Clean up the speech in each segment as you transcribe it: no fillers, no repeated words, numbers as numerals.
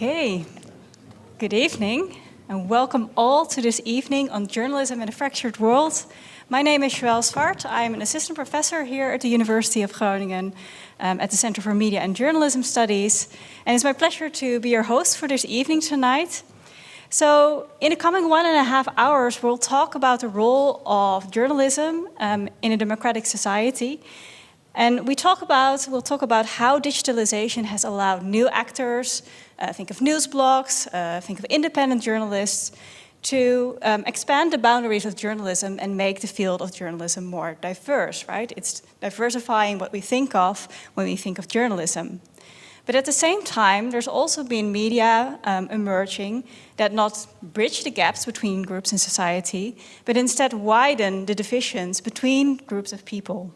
Okay, good evening and welcome all to this evening on Journalism in a Fractured World. My name is Joëlle Swart. I'm an assistant professor here at the University of Groningen at the Center for Media and Journalism Studies. And it's my pleasure to be your host for this evening tonight. So in the coming 1.5 hours, we'll talk about the role of journalism in a democratic society. And we'll talk about how digitalization has allowed new actors, think of news blogs, think of independent journalists, to expand the boundaries of journalism and make the field of journalism more diverse, right? It's diversifying what we think of when we think of journalism. But at the same time, there's also been media emerging that not bridge the gaps between groups in society, but instead widen the divisions between groups of people.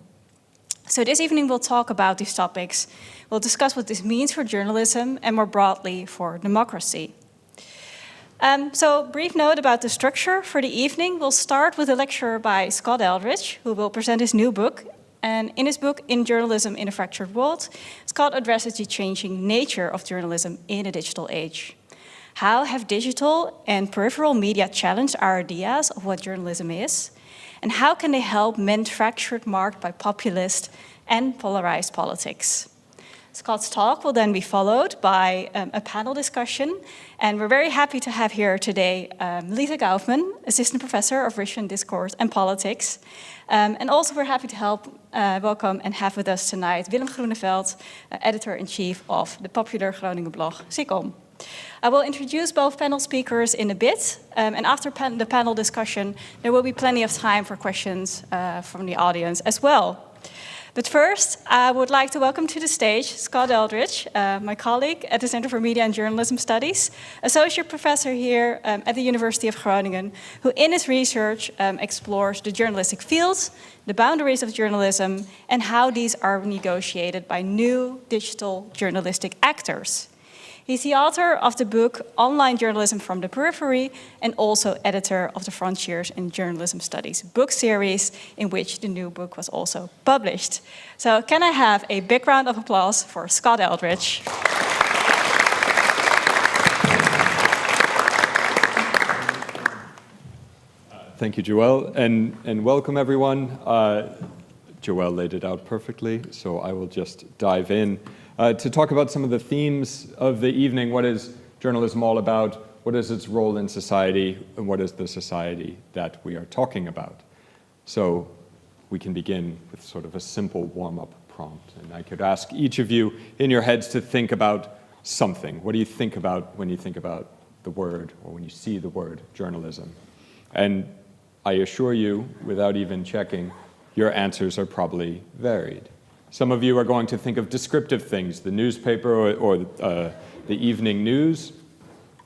So this evening we'll talk about these topics. We'll discuss what this means for journalism and more broadly for democracy. So brief note about the structure for the evening. We'll start with a lecture by Scott Eldridge, who will present his new book. And in his book, In Journalism in a Fractured World, Scott addresses the changing nature of journalism in a digital age. How have digital and peripheral media challenged our ideas of what journalism is? And how can they help mend fractured marked by populist and polarized politics? Scott's talk will then be followed by a panel discussion. And we're very happy to have here today Lisa Gaufman, Assistant Professor of Russian Discourse and Politics. And also we're happy to welcome and have with us tonight Willem Groeneveld, Editor-in-Chief of the popular Groningen blog Sikkom. I will introduce both panel speakers in a bit, and after the panel discussion, there will be plenty of time for questions from the audience as well. But first, I would like to welcome to the stage Scott Eldridge, my colleague at the Center for Media and Journalism Studies, associate professor here at the University of Groningen, who in his research explores the journalistic fields, the boundaries of journalism, and how these are negotiated by new digital journalistic actors. He's the author of the book Online Journalism from the Periphery and also editor of the Frontiers in Journalism Studies book series, in which the new book was also published. So can I have a big round of applause for Scott Eldridge? Thank you, Joëlle, and welcome everyone. Joëlle laid it out perfectly, so I will just dive in. To talk about some of the themes of the evening. What is journalism all about? What is its role in society? And what is the society that we are talking about? So we can begin with sort of a simple warm-up prompt. And I could ask each of you in your heads to think about something. What do you think about when you think about the word, or when you see the word journalism? And I assure you, without even checking, your answers are probably varied. Some of you are going to think of descriptive things, the newspaper or the evening news.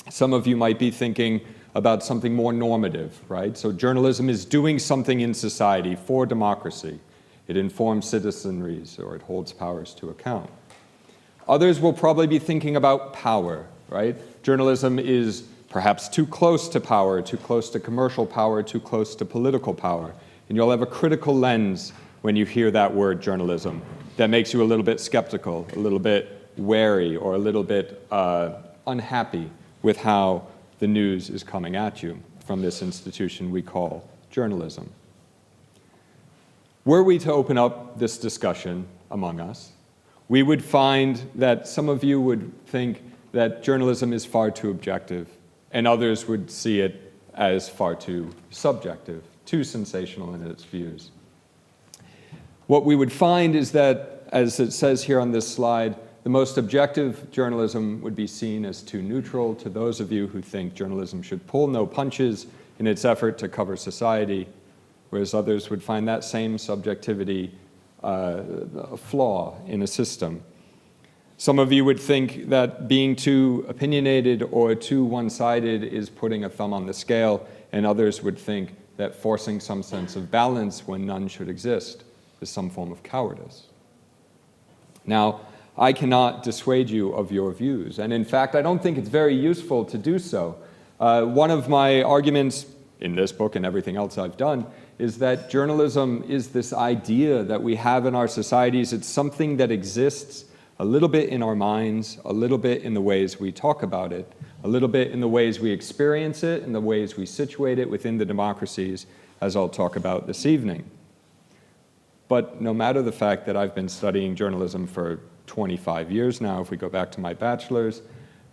Some of you might be thinking about something more normative, right? So journalism is doing something in society for democracy. It informs citizenries, or it holds powers to account. Others will probably be thinking about power, right? Journalism is perhaps too close to power, too close to commercial power, too close to political power. And you'll have a critical lens when you hear that word journalism that makes you a little bit skeptical, a little bit wary, or a little bit unhappy with how the news is coming at you from this institution we call journalism. Were we to open up this discussion among us, we would find that some of you would think that journalism is far too objective, and others would see it as far too subjective, too sensational in its views. What we would find is that, as it says here on this slide, the most objective journalism would be seen as too neutral to those of you who think journalism should pull no punches in its effort to cover society, whereas others would find that same subjectivity a flaw in a system. Some of you would think that being too opinionated or too one-sided is putting a thumb on the scale, and others would think that forcing some sense of balance when none should exist is some form of cowardice. Now, I cannot dissuade you of your views, and in fact, I don't think it's very useful to do so. One of my arguments in this book and everything else I've done is that journalism is this idea that we have in our societies. It's something that exists a little bit in our minds, a little bit in the ways we talk about it, a little bit in the ways we experience it, in the ways we situate it within the democracies, as I'll talk about this evening. But no matter the fact that I've been studying journalism for 25 years now, if we go back to my bachelor's,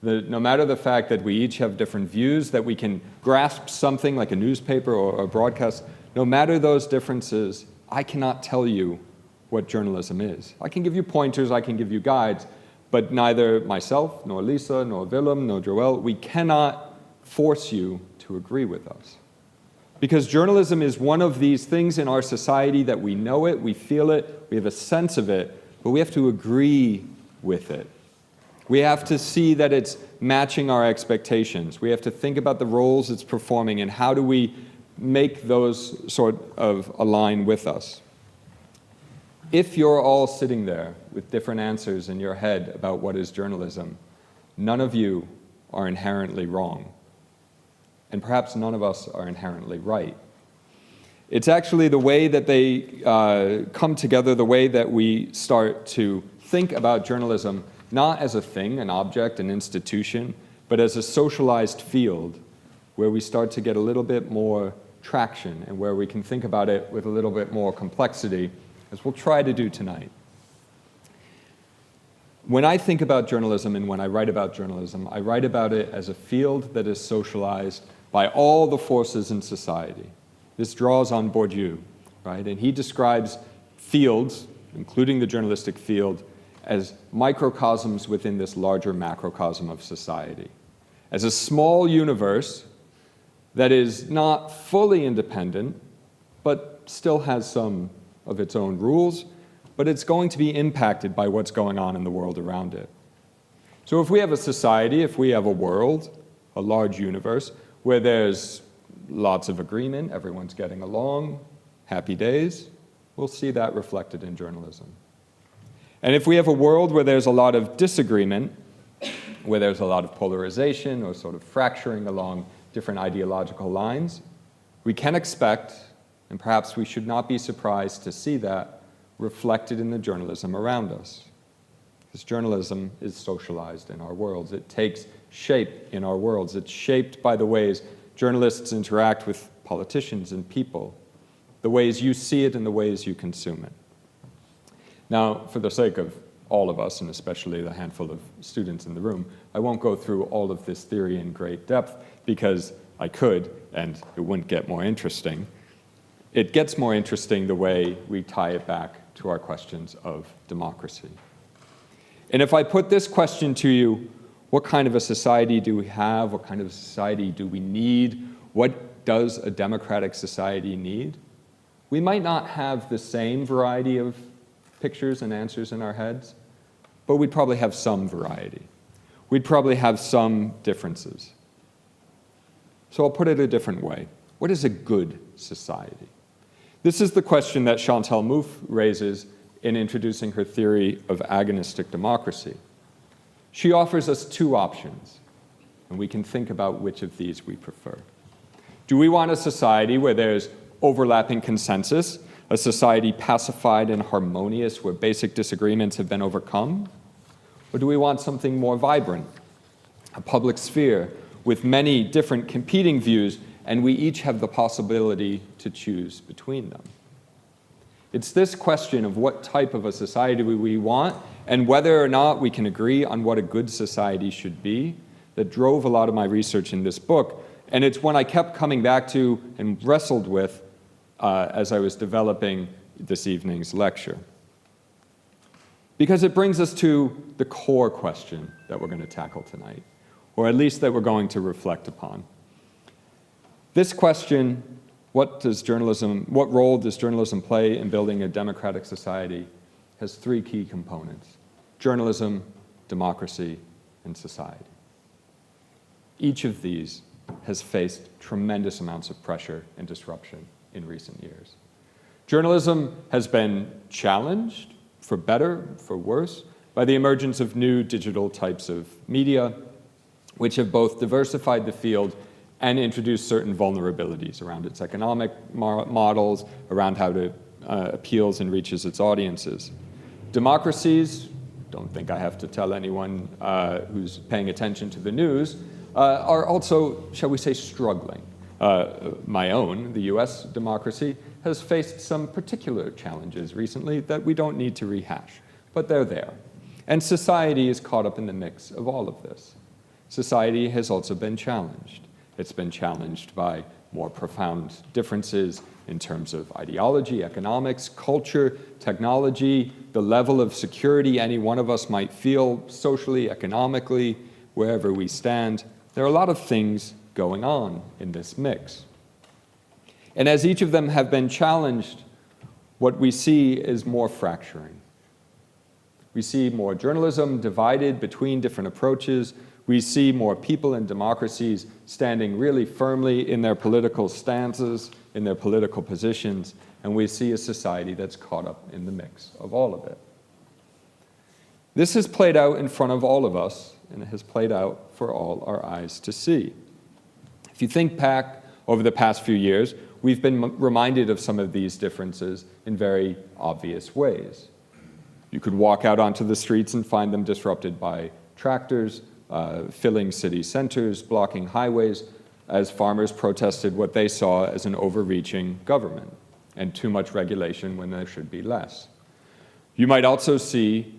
no matter the fact that we each have different views, that we can grasp something like a newspaper or a broadcast, no matter those differences, I cannot tell you what journalism is. I can give you pointers, I can give you guides, but neither myself, nor Lisa, nor Willem, nor Joëlle, we cannot force you to agree with us. Because journalism is one of these things in our society that we know it, we feel it, we have a sense of it, but we have to agree with it. We have to see that it's matching our expectations. We have to think about the roles it's performing and how do we make those sort of align with us. If you're all sitting there with different answers in your head about what is journalism, none of you are inherently wrong. And perhaps none of us are inherently right. It's actually the way that they come together, the way that we start to think about journalism, not as a thing, an object, an institution, but as a socialized field where we start to get a little bit more traction and where we can think about it with a little bit more complexity, as we'll try to do tonight. When I think about journalism and when I write about journalism, I write about it as a field that is socialized by all the forces in society. This draws on Bourdieu, right? And he describes fields, including the journalistic field, as microcosms within this larger macrocosm of society. As a small universe that is not fully independent, but still has some of its own rules, but it's going to be impacted by what's going on in the world around it. So if we have a society, if we have a world, a large universe, where there's lots of agreement, everyone's getting along, happy days, we'll see that reflected in journalism. And if we have a world where there's a lot of disagreement, where there's a lot of polarization or sort of fracturing along different ideological lines, we can expect, and perhaps we should not be surprised to see that reflected in the journalism around us. Because journalism is socialized in our worlds. It takes shape in our worlds. It's shaped by the ways journalists interact with politicians and people, the ways you see it and the ways you consume it. Now, for the sake of all of us, and especially the handful of students in the room, I won't go through all of this theory in great depth because I could, and it wouldn't get more interesting. It gets more interesting the way we tie it back to our questions of democracy. And if I put this question to you, what kind of a society do we have? What kind of a society do we need? What does a democratic society need? We might not have the same variety of pictures and answers in our heads, but we'd probably have some variety. We'd probably have some differences. So I'll put it a different way. What is a good society? This is the question that Chantal Mouffe raises in introducing her theory of agonistic democracy. She offers us two options, and we can think about which of these we prefer. Do we want a society where there's overlapping consensus, a society pacified and harmonious where basic disagreements have been overcome? Or do we want something more vibrant, a public sphere with many different competing views, and we each have the possibility to choose between them? It's this question of what type of a society we want and whether or not we can agree on what a good society should be that drove a lot of my research in this book. And it's one I kept coming back to and wrestled with as I was developing this evening's lecture. Because it brings us to the core question that we're going to tackle tonight, or at least that we're going to reflect upon. This question, what role does journalism play in building a democratic society, has three key components: journalism, democracy, and society. Each of these has faced tremendous amounts of pressure and disruption in recent years. Journalism has been challenged, for better, for worse, by the emergence of new digital types of media, which have both diversified the field and introduced certain vulnerabilities around its economic models, around how it appeals and reaches its audiences. Democracies, don't think I have to tell anyone who's paying attention to the news, are also, shall we say, struggling. My own, the US democracy, has faced some particular challenges recently that we don't need to rehash, but they're there. And society is caught up in the mix of all of this. Society has also been challenged. It's been challenged by more profound differences in terms of ideology, economics, culture, technology, the level of security any one of us might feel socially, economically, wherever we stand. There are a lot of things going on in this mix. And as each of them have been challenged, what we see is more fracturing. We see more journalism divided between different approaches. We see more people and democracies standing really firmly in their political stances, in their political positions, and we see a society that's caught up in the mix of all of it. This has played out in front of all of us, and it has played out for all our eyes to see. If you think back over the past few years, we've been reminded of some of these differences in very obvious ways. You could walk out onto the streets and find them disrupted by tractors, filling city centers, blocking highways, as farmers protested what they saw as an overreaching government and too much regulation when there should be less. You might also see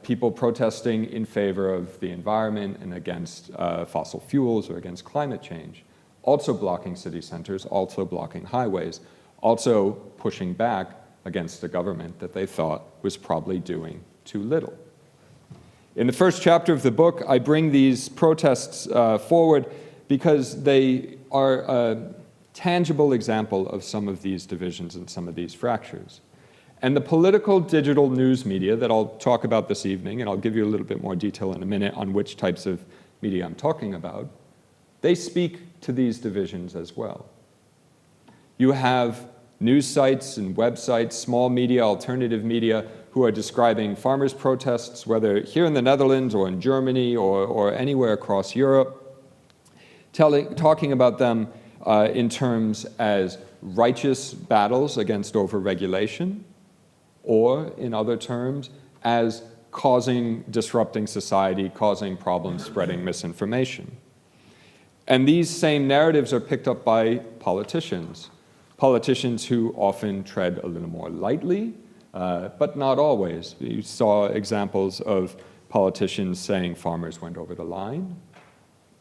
people protesting in favor of the environment and against fossil fuels or against climate change, also blocking city centers, also blocking highways, also pushing back against a government that they thought was probably doing too little. In the first chapter of the book, I bring these protests forward because they are a tangible example of some of these divisions and some of these fractures. And the political digital news media that I'll talk about this evening, and I'll give you a little bit more detail in a minute on which types of media I'm talking about, they speak to these divisions as well. You have news sites and websites, small media, alternative media, who are describing farmers' protests, whether here in the Netherlands or in Germany or anywhere across Europe, talking about them in terms as righteous battles against overregulation, or in other terms, as disrupting society, causing problems, spreading misinformation. And these same narratives are picked up by politicians who often tread a little more lightly, but not always. You saw examples of politicians saying farmers went over the line,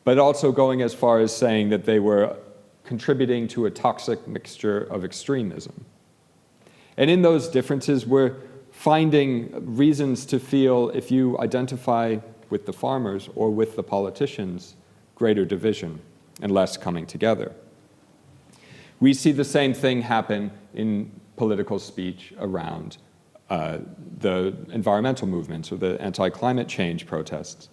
but also going as far as saying that they were contributing to a toxic mixture of extremism. And in those differences, we're finding reasons to feel, if you identify with the farmers or with the politicians, greater division and less coming together. We see the same thing happen in political speech around the environmental movements or the anti-climate change protests,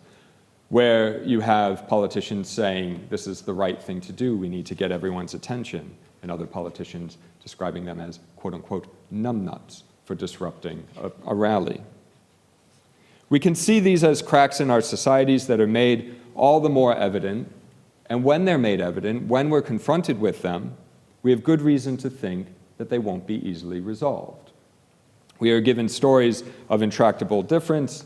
where you have politicians saying, this is the right thing to do, we need to get everyone's attention, and other politicians describing them as, quote-unquote, numbnuts for disrupting a rally. We can see these as cracks in our societies that are made all the more evident, and when they're made evident, when we're confronted with them, we have good reason to think that they won't be easily resolved. We are given stories of intractable difference,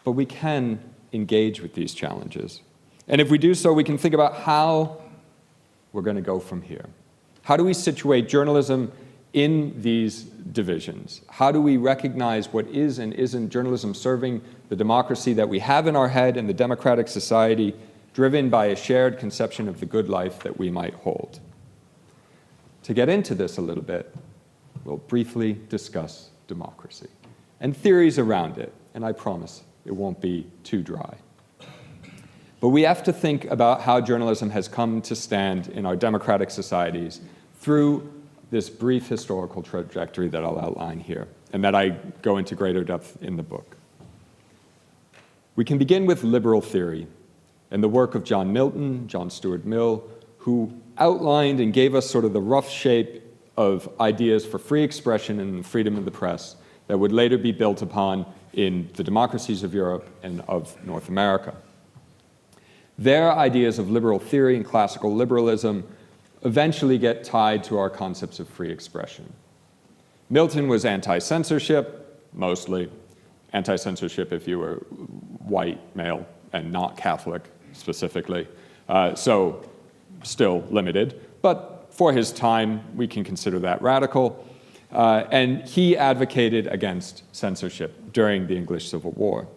but we can engage with these challenges. And if we do so, we can think about how we're going to go from here. How do we situate journalism in these divisions? How do we recognize what is and isn't journalism serving the democracy that we have in our head and the democratic society driven by a shared conception of the good life that we might hold? To get into this a little bit, we'll briefly discuss democracy and theories around it, and I promise it won't be too dry. But we have to think about how journalism has come to stand in our democratic societies through this brief historical trajectory that I'll outline here, and that I go into greater depth in the book. We can begin with liberal theory and the work of John Milton, John Stuart Mill, who outlined and gave us sort of the rough shape of ideas for free expression and freedom of the press that would later be built upon in the democracies of Europe and of North America. Their ideas of liberal theory and classical liberalism eventually get tied to our concepts of free expression. Milton was anti-censorship, mostly, anti-censorship if you were white, male, and not Catholic specifically. So still limited, but for his time, we can consider that radical. And he advocated against censorship during the English Civil War.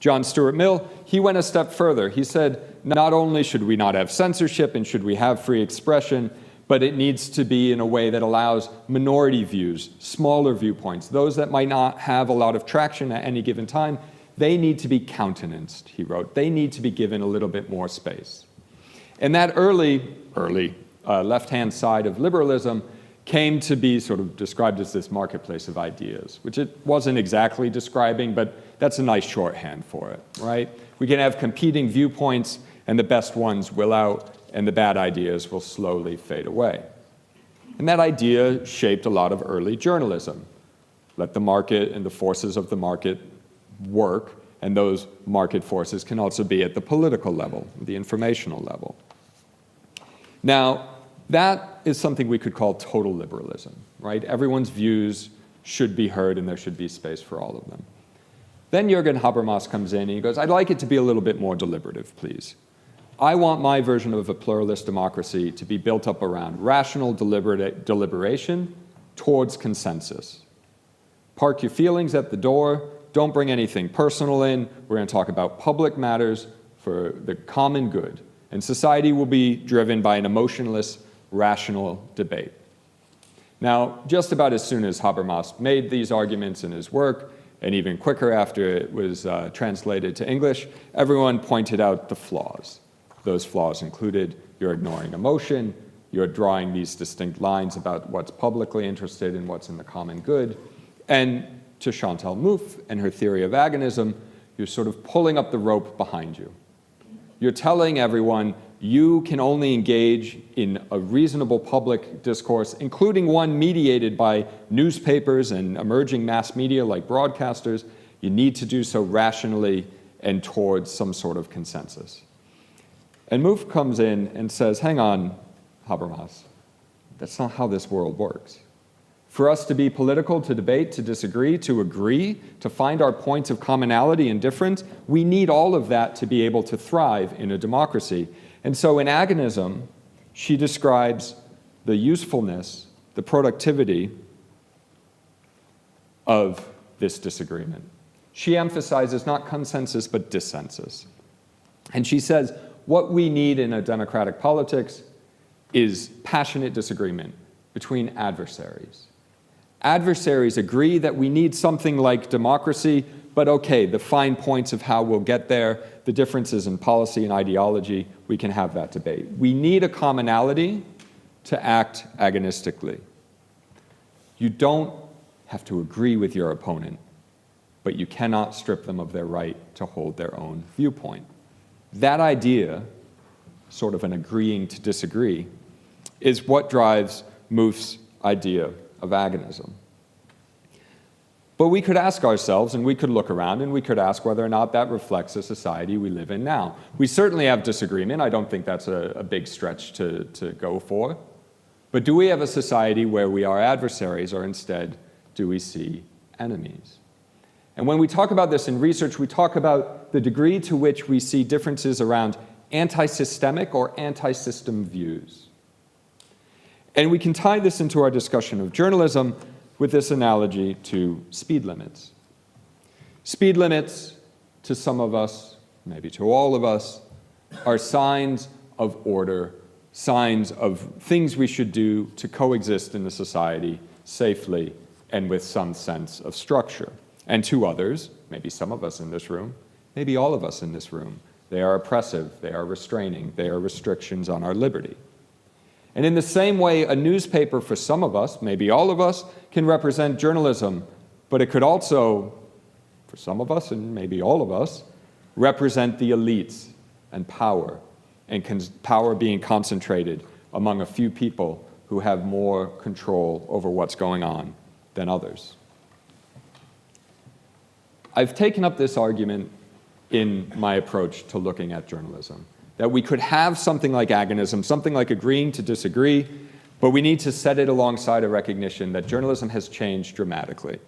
John Stuart Mill, he went a step further. He said, not only should we not have censorship and should we have free expression, but it needs to be in a way that allows minority views, smaller viewpoints, those that might not have a lot of traction at any given time, they need to be countenanced, he wrote. They need to be given a little bit more space. And that early left-hand side of liberalism came to be sort of described as this marketplace of ideas, which it wasn't exactly describing, but that's a nice shorthand for it, right? We can have competing viewpoints, and the best ones will out, and the bad ideas will slowly fade away. And that idea shaped a lot of early journalism. Let the market and the forces of the market work, and those market forces can also be at the political level, the informational level. Now, that is something we could call total liberalism, right? Everyone's views should be heard and there should be space for all of them. Then Jürgen Habermas comes in and he goes, I'd like it to be a little bit more deliberative, please. I want my version of a pluralist democracy to be built up around rational deliberation towards consensus. Park your feelings at the door. Don't bring anything personal in. We're going to talk about public matters for the common good. And society will be driven by an emotionless, rational debate. Now, just about as soon as Habermas made these arguments in his work, and even quicker after it was translated to English, everyone pointed out the flaws. Those flaws included you're ignoring emotion, you're drawing these distinct lines about what's publicly interested and what's in the common good, and to Chantal Mouffe and her theory of agonism, you're sort of pulling up the rope behind you. You're telling everyone you can only engage in a reasonable public discourse, including one mediated by newspapers and emerging mass media like broadcasters. You need to do so rationally and towards some sort of consensus. And Mouffe comes in and says, hang on, Habermas, that's not how this world works. For us to be political, to debate, to disagree, to agree, to find our points of commonality and difference, we need all of that to be able to thrive in a democracy. And so in agonism, she describes the usefulness, the productivity of this disagreement. She emphasizes not consensus, but dissensus. And she says, what we need in a democratic politics is passionate disagreement between adversaries. Adversaries agree that we need something like democracy, but okay, the fine points of how we'll get there, the differences in policy and ideology, we can have that debate. We need a commonality to act agonistically. You don't have to agree with your opponent, but you cannot strip them of their right to hold their own viewpoint. That idea, sort of an agreeing to disagree, is what drives Mouffe's idea of agonism. But we could ask ourselves, and we could look around, and we could ask whether or not that reflects the society we live in now. We certainly have disagreement. I don't think that's a big stretch to go for. But do we have a society where we are adversaries, or instead, do we see enemies? And when we talk about this in research, we talk about the degree to which we see differences around anti-systemic or anti-system views. And we can tie this into our discussion of journalism with this analogy to speed limits. Speed limits, to some of us, maybe to all of us, are signs of order, signs of things we should do to coexist in the society safely and with some sense of structure. And to others, maybe some of us in this room, maybe all of us in this room, they are oppressive, they are restraining, they are restrictions on our liberty. And in the same way, a newspaper for some of us, maybe all of us, can represent journalism, but it could also, for some of us and maybe all of us, represent the elites and power being concentrated among a few people who have more control over what's going on than others. I've taken up this argument in my approach to looking at journalism, that we could have something like agonism, something like agreeing to disagree, but we need to set it alongside a recognition that journalism has changed dramatically.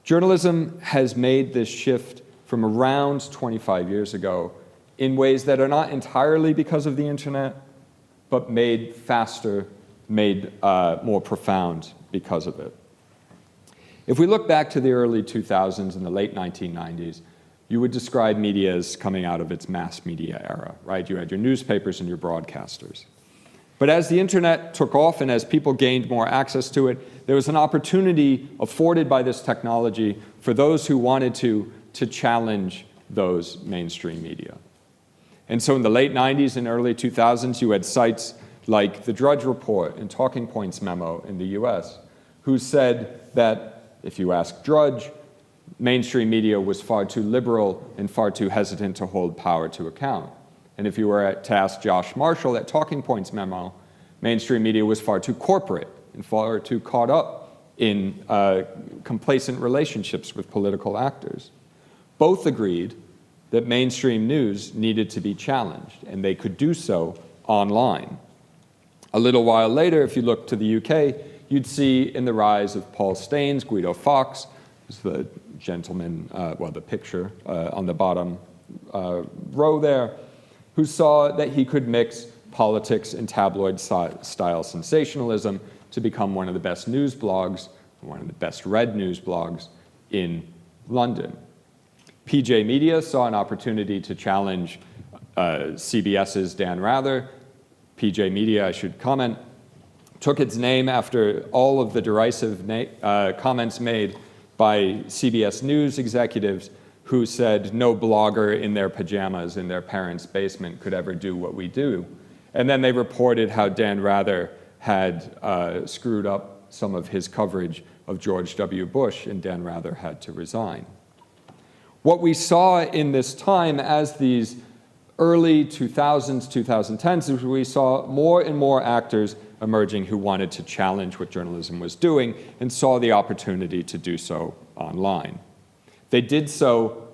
Journalism has made this shift from around 25 years ago in ways that are not entirely because of the internet, but made faster, made more profound because of it. If we look back to the early 2000s and the late 1990s, you would describe media as coming out of its mass media era, right? You had your newspapers and your broadcasters. But as the internet took off and as people gained more access to it, there was an opportunity afforded by this technology for those who wanted to challenge those mainstream media. And so in the late 90s and early 2000s, you had sites like the Drudge Report and Talking Points Memo in the US, who said that if you ask Drudge, mainstream media was far too liberal and far too hesitant to hold power to account. And if you were to ask Josh Marshall at Talking Points Memo, mainstream media was far too corporate and far too caught up in complacent relationships with political actors. Both agreed that mainstream news needed to be challenged, and they could do so online. A little while later, if you look to the UK, you'd see in the rise of Paul Staines, Guido Fawkes, who's the gentleman, the picture on the bottom row there, who saw that he could mix politics and tabloid-style sensationalism to become one of the best news blogs, one of the best read news blogs in London. PJ Media saw an opportunity to challenge CBS's Dan Rather. PJ Media, I should comment, took its name after all of the derisive comments made by CBS News executives who said no blogger in their pajamas in their parents' basement could ever do what we do. And then they reported how Dan Rather had screwed up some of his coverage of George W. Bush, and Dan Rather had to resign. What we saw in this time as these early 2000s, 2010s, is we saw more and more actors emerging who wanted to challenge what journalism was doing and saw the opportunity to do so online. They did so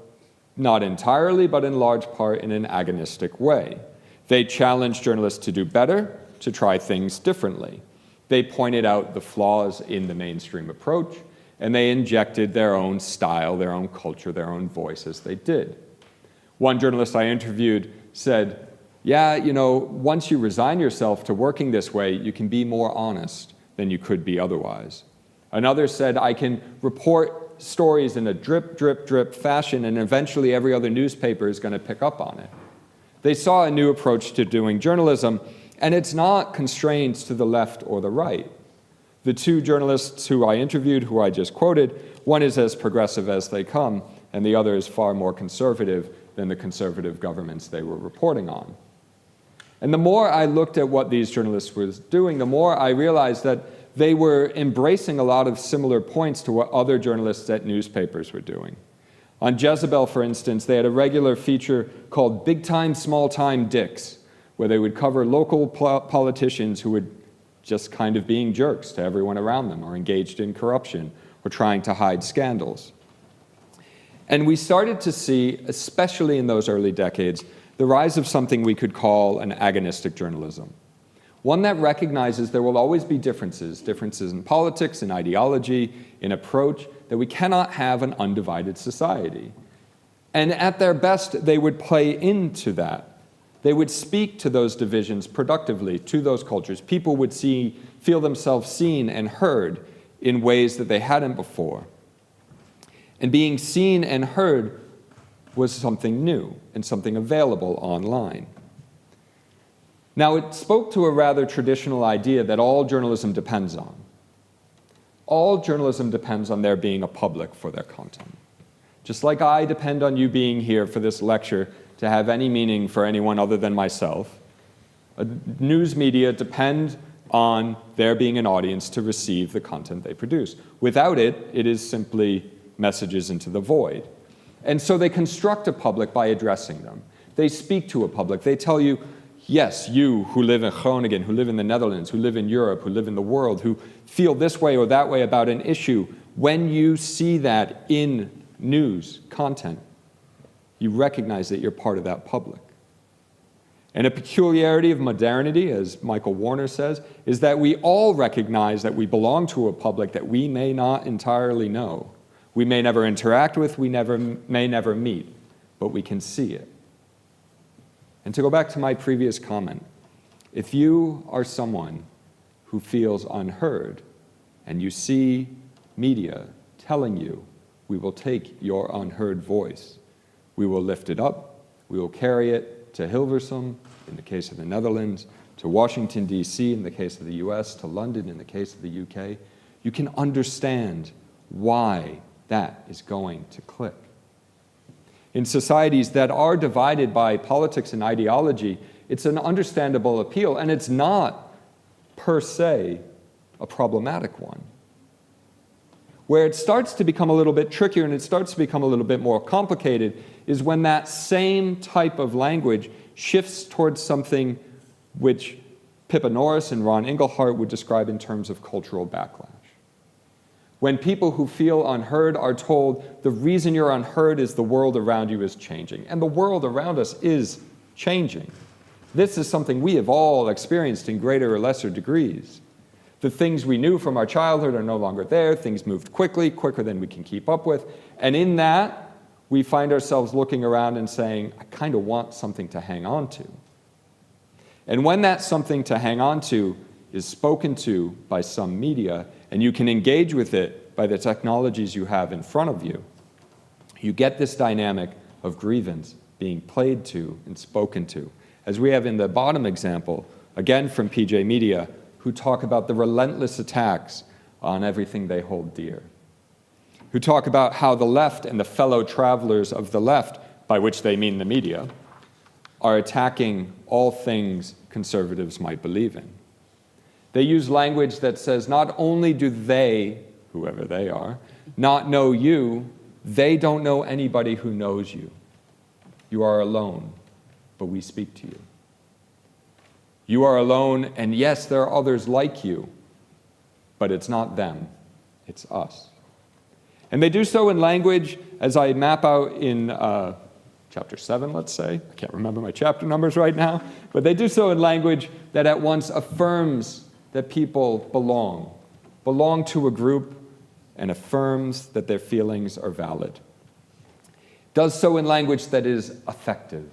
not entirely, but in large part in an agonistic way. They challenged journalists to do better, to try things differently. They pointed out the flaws in the mainstream approach, and they injected their own style, their own culture, their own voice as they did. One journalist I interviewed said, yeah, you know, once you resign yourself to working this way, you can be more honest than you could be otherwise. Another said, I can report stories in a drip, drip, drip fashion, and eventually every other newspaper is going to pick up on it. They saw a new approach to doing journalism, and it's not constrained to the left or the right. The two journalists who I interviewed, who I just quoted, one is as progressive as they come, and the other is far more conservative than the conservative governments they were reporting on. And the more I looked at what these journalists were doing, the more I realized that they were embracing a lot of similar points to what other journalists at newspapers were doing. On Jezebel, for instance, they had a regular feature called Big Time, Small Time Dicks, where they would cover local politicians who were just kind of being jerks to everyone around them, or engaged in corruption, or trying to hide scandals. And we started to see, especially in those early decades, the rise of something we could call an agonistic journalism. One that recognizes there will always be differences in politics, in ideology, in approach, that we cannot have an undivided society. And at their best, they would play into that. They would speak to those divisions productively, to those cultures. People would feel themselves seen and heard in ways that they hadn't before. And being seen and heard was something new and something available online. Now, it spoke to a rather traditional idea that all journalism depends on. All journalism depends on there being a public for their content. Just like I depend on you being here for this lecture to have any meaning for anyone other than myself, news media depend on there being an audience to receive the content they produce. Without it, it is simply messages into the void. And so they construct a public by addressing them. They speak to a public. They tell you, yes, you who live in Groningen, who live in the Netherlands, who live in Europe, who live in the world, who feel this way or that way about an issue, when you see that in news content, you recognize that you're part of that public. And a peculiarity of modernity, as Michael Warner says, is that we all recognize that we belong to a public that we may not entirely know. we may never interact with, we may never meet, but we can see it. And to go back to my previous comment, if you are someone who feels unheard and you see media telling you, we will take your unheard voice, we will lift it up, we will carry it to Hilversum, in the case of the Netherlands, to Washington, D.C., in the case of the US, to London, in the case of the UK, you can understand why that is going to click. In societies that are divided by politics and ideology, it's an understandable appeal, and it's not, per se, a problematic one. Where it starts to become a little bit trickier and it starts to become a little bit more complicated is when that same type of language shifts towards something which Pippa Norris and Ron Inglehart would describe in terms of cultural backlash. When people who feel unheard are told the reason you're unheard is the world around you is changing. And the world around us is changing. This is something we have all experienced in greater or lesser degrees. The things we knew from our childhood are no longer there. Things moved quickly, quicker than we can keep up with. And in that, we find ourselves looking around and saying, I kind of want something to hang on to. And when that something to hang on to is spoken to by some media, and you can engage with it by the technologies you have in front of you, you get this dynamic of grievance being played to and spoken to. As we have in the bottom example, again from PJ Media, who talk about the relentless attacks on everything they hold dear, who talk about how the left and the fellow travelers of the left, by which they mean the media, are attacking all things conservatives might believe in. They use language that says not only do they, whoever they are, not know you, they don't know anybody who knows you. You are alone, but we speak to you. You are alone, and yes, there are others like you, but it's not them, it's us. And they do so in language, as I map out in chapter 7, let's say. I can't remember my chapter numbers right now, but they do so in language that at once affirms that people belong to a group, and affirms that their feelings are valid. Does so in language that is effective,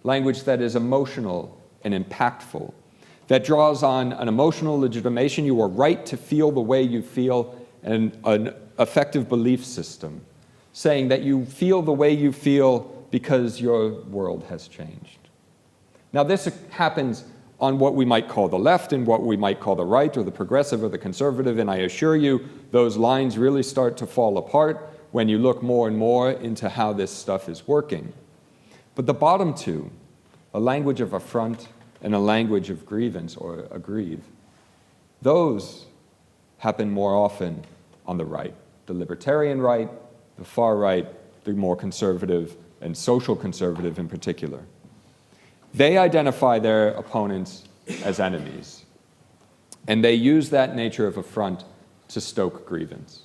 language that is emotional and impactful, that draws on an emotional legitimation, you are right to feel the way you feel, and an effective belief system, saying that you feel the way you feel because your world has changed. Now this happens on what we might call the left and what we might call the right or the progressive or the conservative, and I assure you those lines really start to fall apart when you look more and more into how this stuff is working. But the bottom two, a language of affront and a language of grievance or aggrieve, those happen more often on the right, the libertarian right, the far right, the more conservative and social conservative in particular. They identify their opponents as enemies, and they use that nature of affront to stoke grievance,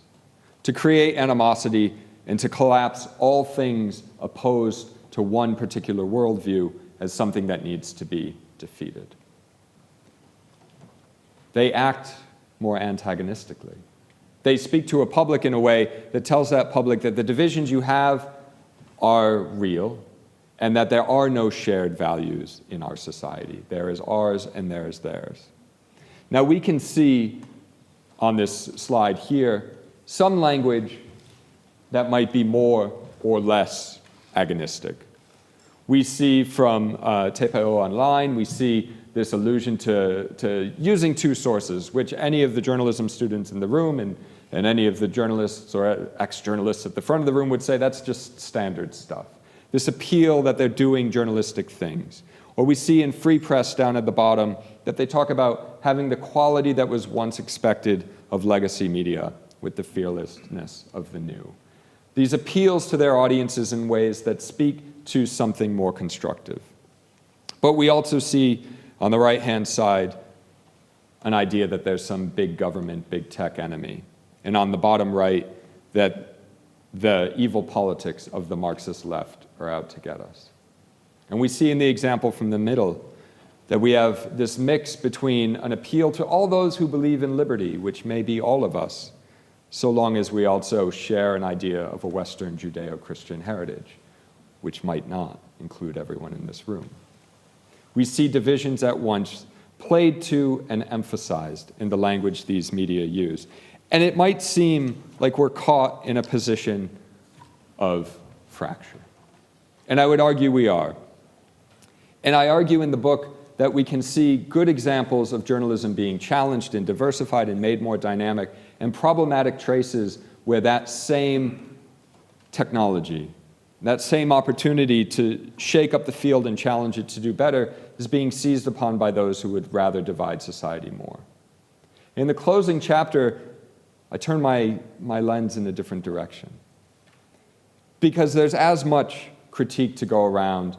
to create animosity, and to collapse all things opposed to one particular worldview as something that needs to be defeated. They act more antagonistically. They speak to a public in a way that tells that public that the divisions you have are real, and that there are no shared values in our society. There is ours and there is theirs. Now we can see on this slide here some language that might be more or less agonistic. We see from TPO Online, we see this allusion to using two sources, which any of the journalism students in the room and any of the journalists or ex-journalists at the front of the room would say that's just standard stuff. This appeal that they're doing journalistic things. Or we see in Free Press down at the bottom that they talk about having the quality that was once expected of legacy media with the fearlessness of the new. These appeals to their audiences in ways that speak to something more constructive. But we also see on the right-hand side an idea that there's some big government, big tech enemy. And on the bottom right, that the evil politics of the Marxist left are out to get us. And we see in the example from the middle that we have this mix between an appeal to all those who believe in liberty, which may be all of us, so long as we also share an idea of a Western Judeo-Christian heritage, which might not include everyone in this room. We see divisions at once played to and emphasized in the language these media use. And it might seem like we're caught in a position of fracture. And I would argue we are. And I argue in the book that we can see good examples of journalism being challenged and diversified and made more dynamic, and problematic traces where that same technology, that same opportunity to shake up the field and challenge it to do better is being seized upon by those who would rather divide society more. In the closing chapter, I turn my lens in a different direction, because there's as much critique to go around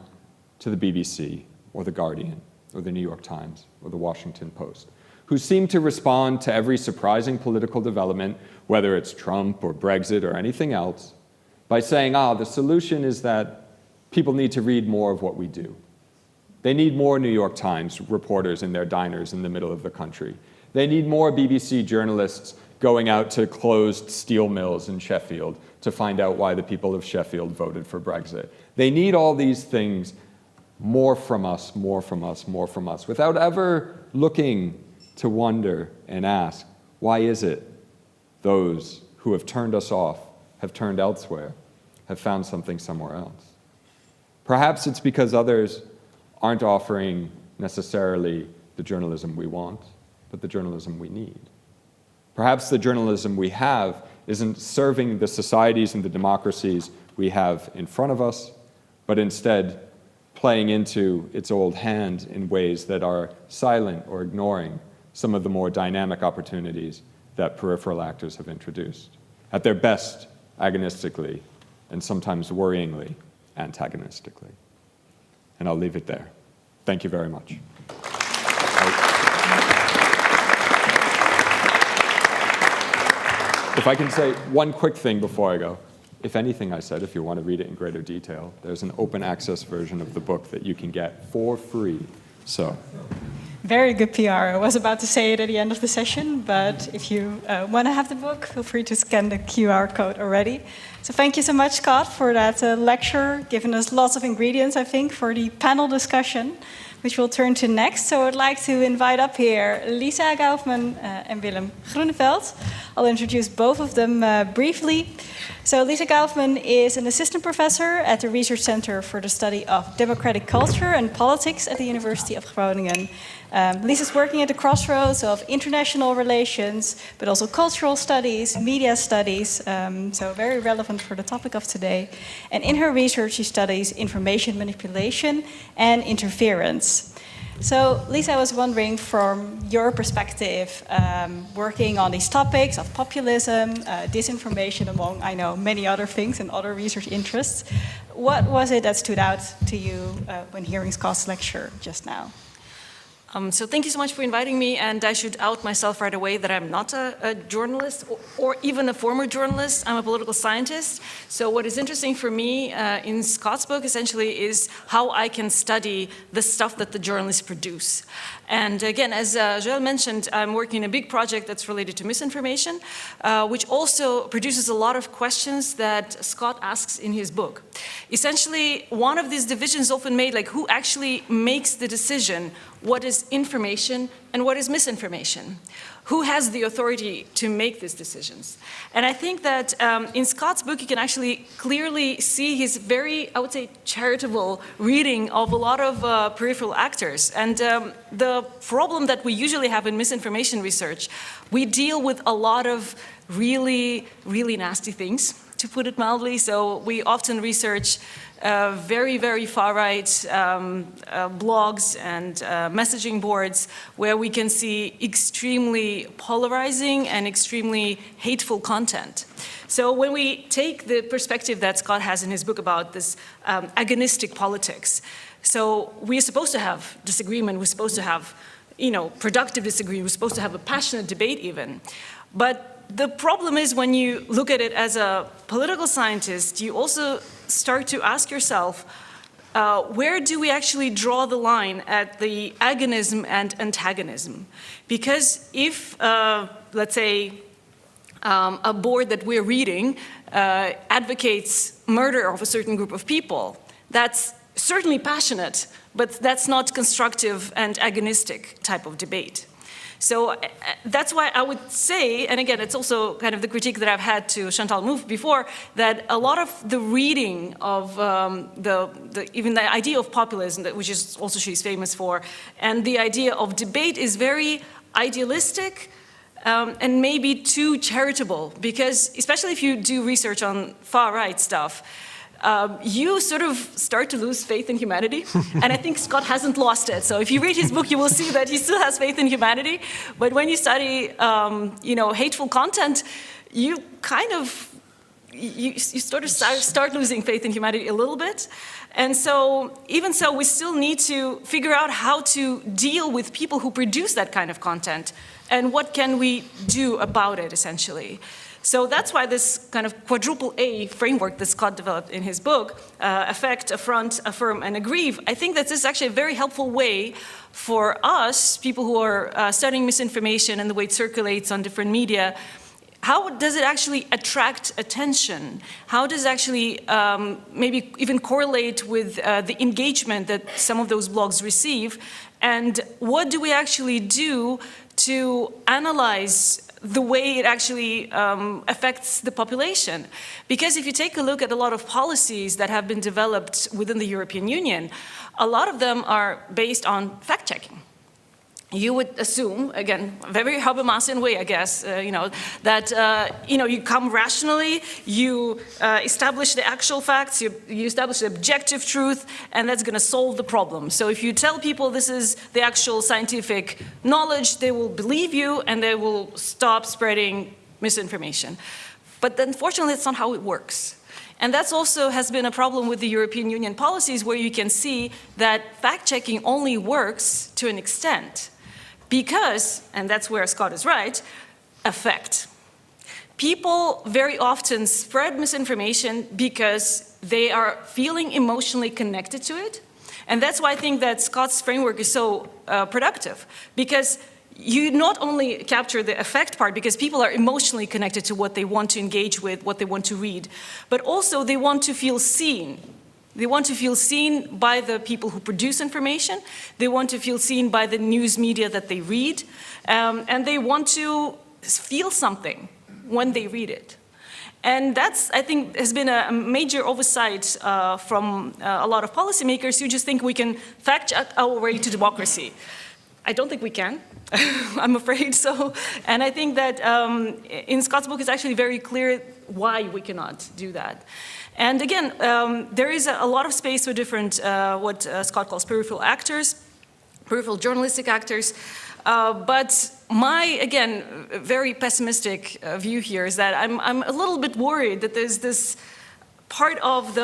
to the BBC or The Guardian or the New York Times or the Washington Post, who seem to respond to every surprising political development, whether it's Trump or Brexit or anything else, by saying, the solution is that people need to read more of what we do. They need more New York Times reporters in their diners in the middle of the country. They need more BBC journalists going out to closed steel mills in Sheffield to find out why the people of Sheffield voted for Brexit. They need all these things, more from us, more from us, more from us, without ever looking to wonder and ask, why is it those who have turned us off have turned elsewhere, have found something somewhere else? Perhaps it's because others aren't offering necessarily the journalism we want, but the journalism we need. Perhaps the journalism we have isn't serving the societies and the democracies we have in front of us, but instead playing into its old hand in ways that are silent or ignoring some of the more dynamic opportunities that peripheral actors have introduced, at their best agonistically and sometimes worryingly antagonistically. And I'll leave it there. Thank you very much. If I can say one quick thing before I go. If anything I said, if you want to read it in greater detail, there's an open access version of the book that you can get for free. So. Very good PR. I was about to say it at the end of the session, but if you want to have the book, feel free to scan the QR code already. So thank you so much, Scott, for that lecture, giving us lots of ingredients, I think, for the panel discussion, which we'll turn to next. So I'd like to invite up here Lisa Gaufman and Willem Groeneveld. I'll introduce both of them briefly. So Lisa Gaufman is an assistant professor at the Research Center for the Study of Democratic Culture and Politics at the University of Groningen. Lisa's working at the crossroads of international relations, but also cultural studies, media studies, so very relevant for the topic of today. And in her research, she studies information manipulation and interference. So, Lisa, I was wondering, from your perspective, working on these topics of populism, disinformation, among, I know, many other things and other research interests, what was it that stood out to you when hearing Scott's lecture just now? So thank you so much for inviting me, and I should out myself right away that I'm not a journalist or even a former journalist. I'm a political scientist. So what is interesting for me in Scott's book essentially is how I can study the stuff that the journalists produce. And again, as Joëlle mentioned, I'm working on a big project that's related to misinformation, which also produces a lot of questions that Scott asks in his book. Essentially, one of these divisions is often made, like who actually makes the decision what is information and what is misinformation? Who has the authority to make these decisions? And I think that in Scott's book, you can actually clearly see his very, I would say, charitable reading of a lot of peripheral actors. And the problem that we usually have in misinformation research, we deal with a lot of really, really nasty things, to put it mildly. So we often research very, very far-right blogs and messaging boards where we can see extremely polarizing and extremely hateful content. So when we take the perspective that Scott has in his book about this agonistic politics, so we're supposed to have disagreement, we're supposed to have, productive disagreement, we're supposed to have a passionate debate even. But the problem is when you look at it as a political scientist, you also start to ask yourself, where do we actually draw the line at the agonism and antagonism? Because if, let's say, a board that we're reading advocates murder of a certain group of people. That's certainly passionate, but that's not constructive and agonistic type of debate. So that's why I would say, and again, it's also kind of the critique that I've had to Chantal Mouffe before, that a lot of the reading of even the idea of populism, which is also she's famous for, and the idea of debate is very idealistic and maybe too charitable, because especially if you do research on far-right stuff, you sort of start to lose faith in humanity, and I think Scott hasn't lost it. So if you read his book, you will see that he still has faith in humanity. But when you study, hateful content, you kind of you sort of start losing faith in humanity a little bit. And so, even so, we still need to figure out how to deal with people who produce that kind of content, and what can we do about it, essentially. So that's why this kind of quadruple A framework that Scott developed in his book, affect, affront, affirm, and aggrieve, I think that this is actually a very helpful way for us, people who are studying misinformation and the way it circulates on different media. How does it actually attract attention? How does it actually maybe even correlate with the engagement that some of those blogs receive? And what do we actually do to analyze the way it actually affects the population? Because if you take a look at a lot of policies that have been developed within the European Union, a lot of them are based on fact-checking. You would assume, again, a very Habermasian way, I guess, that you come rationally, you establish the actual facts, you establish the objective truth, and that's going to solve the problem. So if you tell people this is the actual scientific knowledge, they will believe you and they will stop spreading misinformation. But unfortunately, that's not how it works. And that's also has been a problem with the European Union policies, where you can see that fact-checking only works to an extent. Because, and that's where Scott is right, affect. People very often spread misinformation because they are feeling emotionally connected to it. And that's why I think that Scott's framework is so productive. Because you not only capture the affect part, because people are emotionally connected to what they want to engage with, what they want to read, but also they want to feel seen. They want to feel seen by the people who produce information. They want to feel seen by the news media that they read. And they want to feel something when they read it. And that's, I think, has been a major oversight from a lot of policymakers who just think we can fact-check our way to democracy. I don't think we can. I'm afraid so. And I think that in Scott's book, it's actually very clear why we cannot do that. And again, there is a lot of space for different, what Scott calls peripheral actors, peripheral journalistic actors. But my, again, very pessimistic view here is that I'm a little bit worried that there's this part of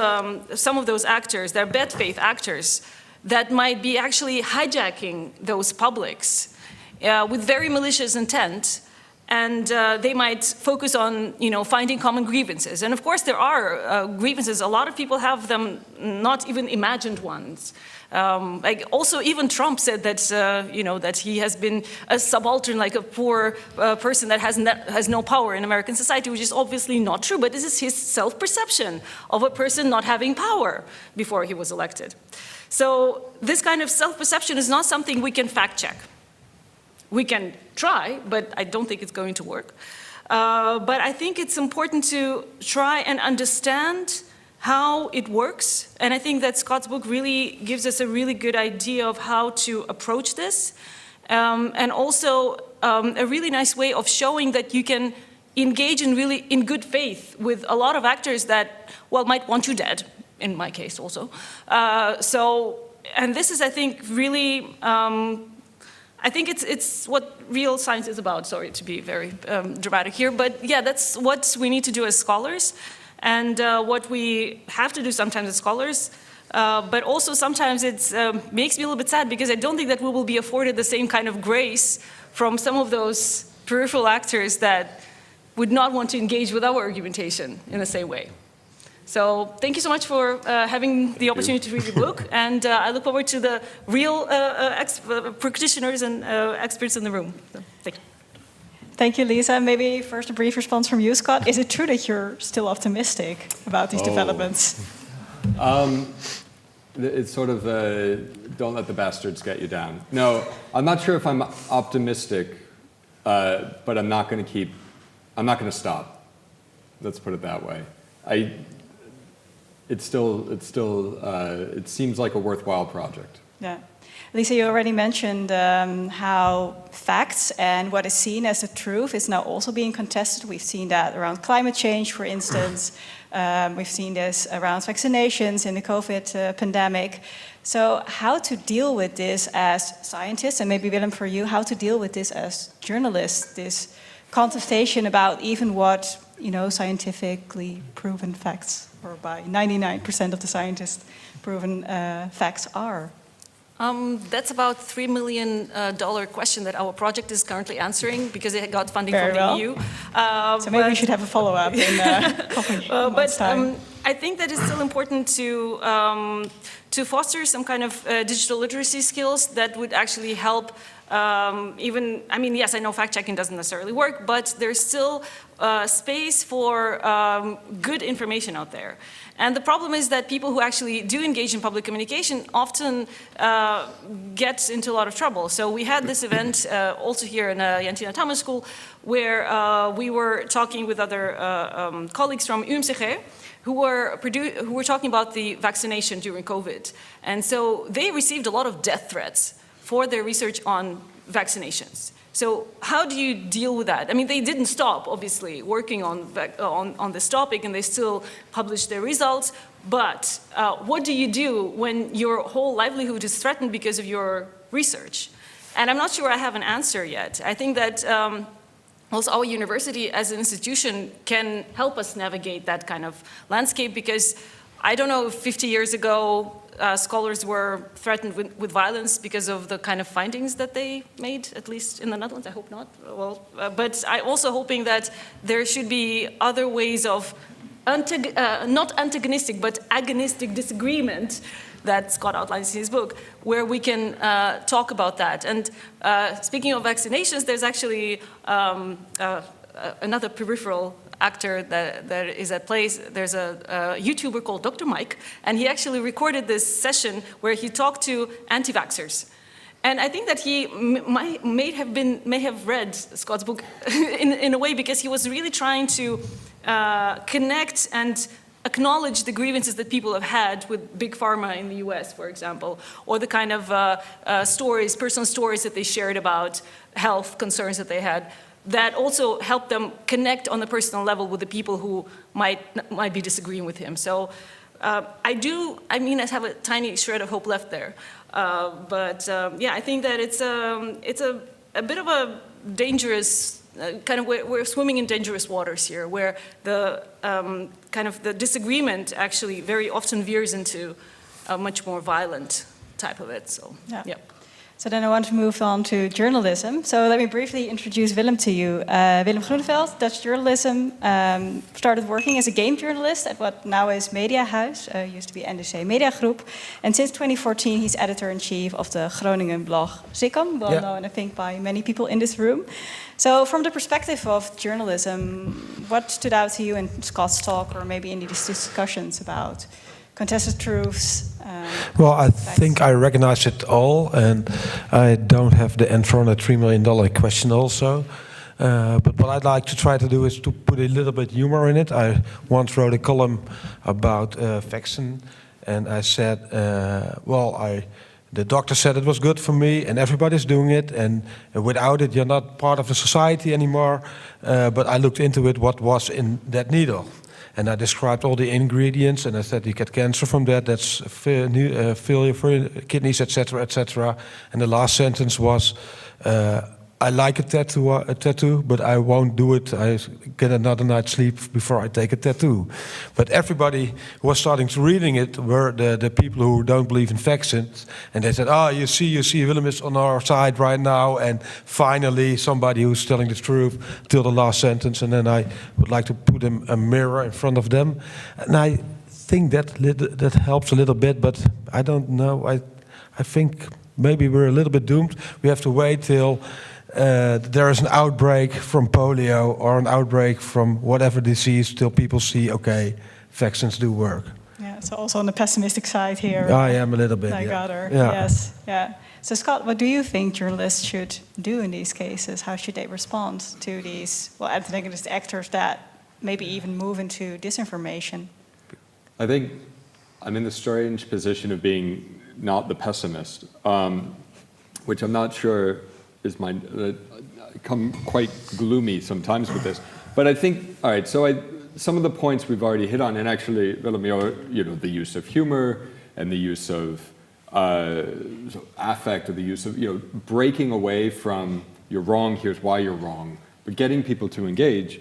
some of those actors, they're bad faith actors, that might be actually hijacking those publics with very malicious intent. And they might focus on, finding common grievances. And of course, there are grievances. A lot of people have them, not even imagined ones. Also, even Trump said that, that he has been a subaltern, like a poor person that has no power in American society, which is obviously not true. But this is his self-perception of a person not having power before he was elected. So this kind of self-perception is not something we can fact-check. We can try, but I don't think it's going to work. But I think it's important to try and understand how it works. And I think that Scott's book really gives us a really good idea of how to approach this. And also a really nice way of showing that you can engage in good faith with a lot of actors that, might want you dead, in my case also. And this is, I think, really, I think it's what real science is about. Sorry to be very dramatic here, but yeah, that's what we need to do as scholars, and what we have to do sometimes as scholars. But also sometimes it makes me a little bit sad, because I don't think that we will be afforded the same kind of grace from some of those peripheral actors that would not want to engage with our argumentation in the same way. So thank you so much for having the opportunity to read the book, and I look forward to the real practitioners and experts in the room. So, thank you. Thank you, Lisa. Maybe first a brief response from you, Scott. Is it true that you're still optimistic about these developments? It's sort of don't let the bastards get you down. No, I'm not sure if I'm optimistic, but I'm not going to stop. Let's put it that way. It seems like a worthwhile project. Yeah. Lisa, you already mentioned how facts and what is seen as the truth is now also being contested. We've seen that around climate change, for instance. We've seen this around vaccinations in the COVID pandemic. So how to deal with this as scientists, and maybe Willem, for you, how to deal with this as journalists, this contestation about even what, scientifically proven facts, or by 99% of the scientists proven facts are? That's about $3 million question that our project is currently answering because it got funding Very from the well. EU. So maybe we should have a follow-up in a couple of months' time. I think that it's still important to foster some kind of digital literacy skills that would actually help yes, I know fact-checking doesn't necessarily work, but there's still space for good information out there. And the problem is that people who actually do engage in public communication often get into a lot of trouble. So we had this event also here in Jantine Thomas School where we were talking with other colleagues from UMCG who were talking about the vaccination during COVID. And so they received a lot of death threats for their research on vaccinations. So how do you deal with that? I mean, they didn't stop, obviously, working on this topic, and they still published their results. But what do you do when your whole livelihood is threatened because of your research? And I'm not sure I have an answer yet. I think that also our university as an institution can help us navigate that kind of landscape, because I don't know if 50 years ago scholars were threatened with violence because of the kind of findings that they made, at least in the Netherlands. I hope not. Well, but I'm also hoping that there should be other ways of not antagonistic, but agonistic disagreement that Scott outlines in his book, where we can talk about that. And speaking of vaccinations, there's actually another peripheral actor that is at play. There's a YouTuber called Dr. Mike, and he actually recorded this session where he talked to anti-vaxxers. And I think that he may have read Scott's book in a way, because he was really trying to connect and acknowledge the grievances that people have had with big pharma in the US, for example, or the kind of personal stories that they shared about health concerns that they had, that also helped them connect on the personal level with the people who might be disagreeing with him. So I have a tiny shred of hope left there. I think that it's a bit of a dangerous, we're swimming in dangerous waters here, where the the disagreement actually very often veers into a much more violent type of it. So, yeah. So then I want to move on to journalism. So let me briefly introduce Willem to you. Willem Groeneveld, Dutch journalism, started working as a game journalist at what now is Mediahuis, used to be NDC Media Group. And since 2014, he's editor-in-chief of the Groningen blog Zikam, well known, I think, by many people in this room. So from the perspective of journalism, what stood out to you in Scott's talk, or maybe in these discussions about contested truths? Well, I think I recognize it all, and I don't have the answer on the $3 million question also. But what I'd like to try to do is to put a little bit humor in it. I once wrote a column about vaccine, and I said, the doctor said it was good for me, and everybody's doing it, and without it, you're not part of the society anymore. But I looked into it, what was in that needle. And I described all the ingredients, and I said you get cancer from that. That's failure for kidneys, etc., etc. And the last sentence was, "I like a tattoo, but I won't do it. I get another night's sleep before I take a tattoo." But everybody who was starting to reading it were the people who don't believe in vaccines, and they said, "Oh, you see, Willem is on our side right now." And finally, somebody who's telling the truth till the last sentence, and then I would like to put a mirror in front of them, and I think that helps a little bit, but I don't know. I think maybe we're a little bit doomed. We have to wait till there is an outbreak from polio or an outbreak from whatever disease till people see, okay, vaccines do work. Yeah, so also on the pessimistic side here. I am a little bit, Like yeah. other, Yeah. yes, yeah. So Scott, what do you think journalists should do in these cases? How should they respond to these, well, antagonist actors that maybe even move into disinformation? I think I'm in the strange position of being not the pessimist, which I'm not sure is I come quite gloomy sometimes with this. But I think, all right, so some of the points we've already hit on, and actually, Willem, the use of humor and the use of affect, or the use of, breaking away from you're wrong, here's why you're wrong, but getting people to engage,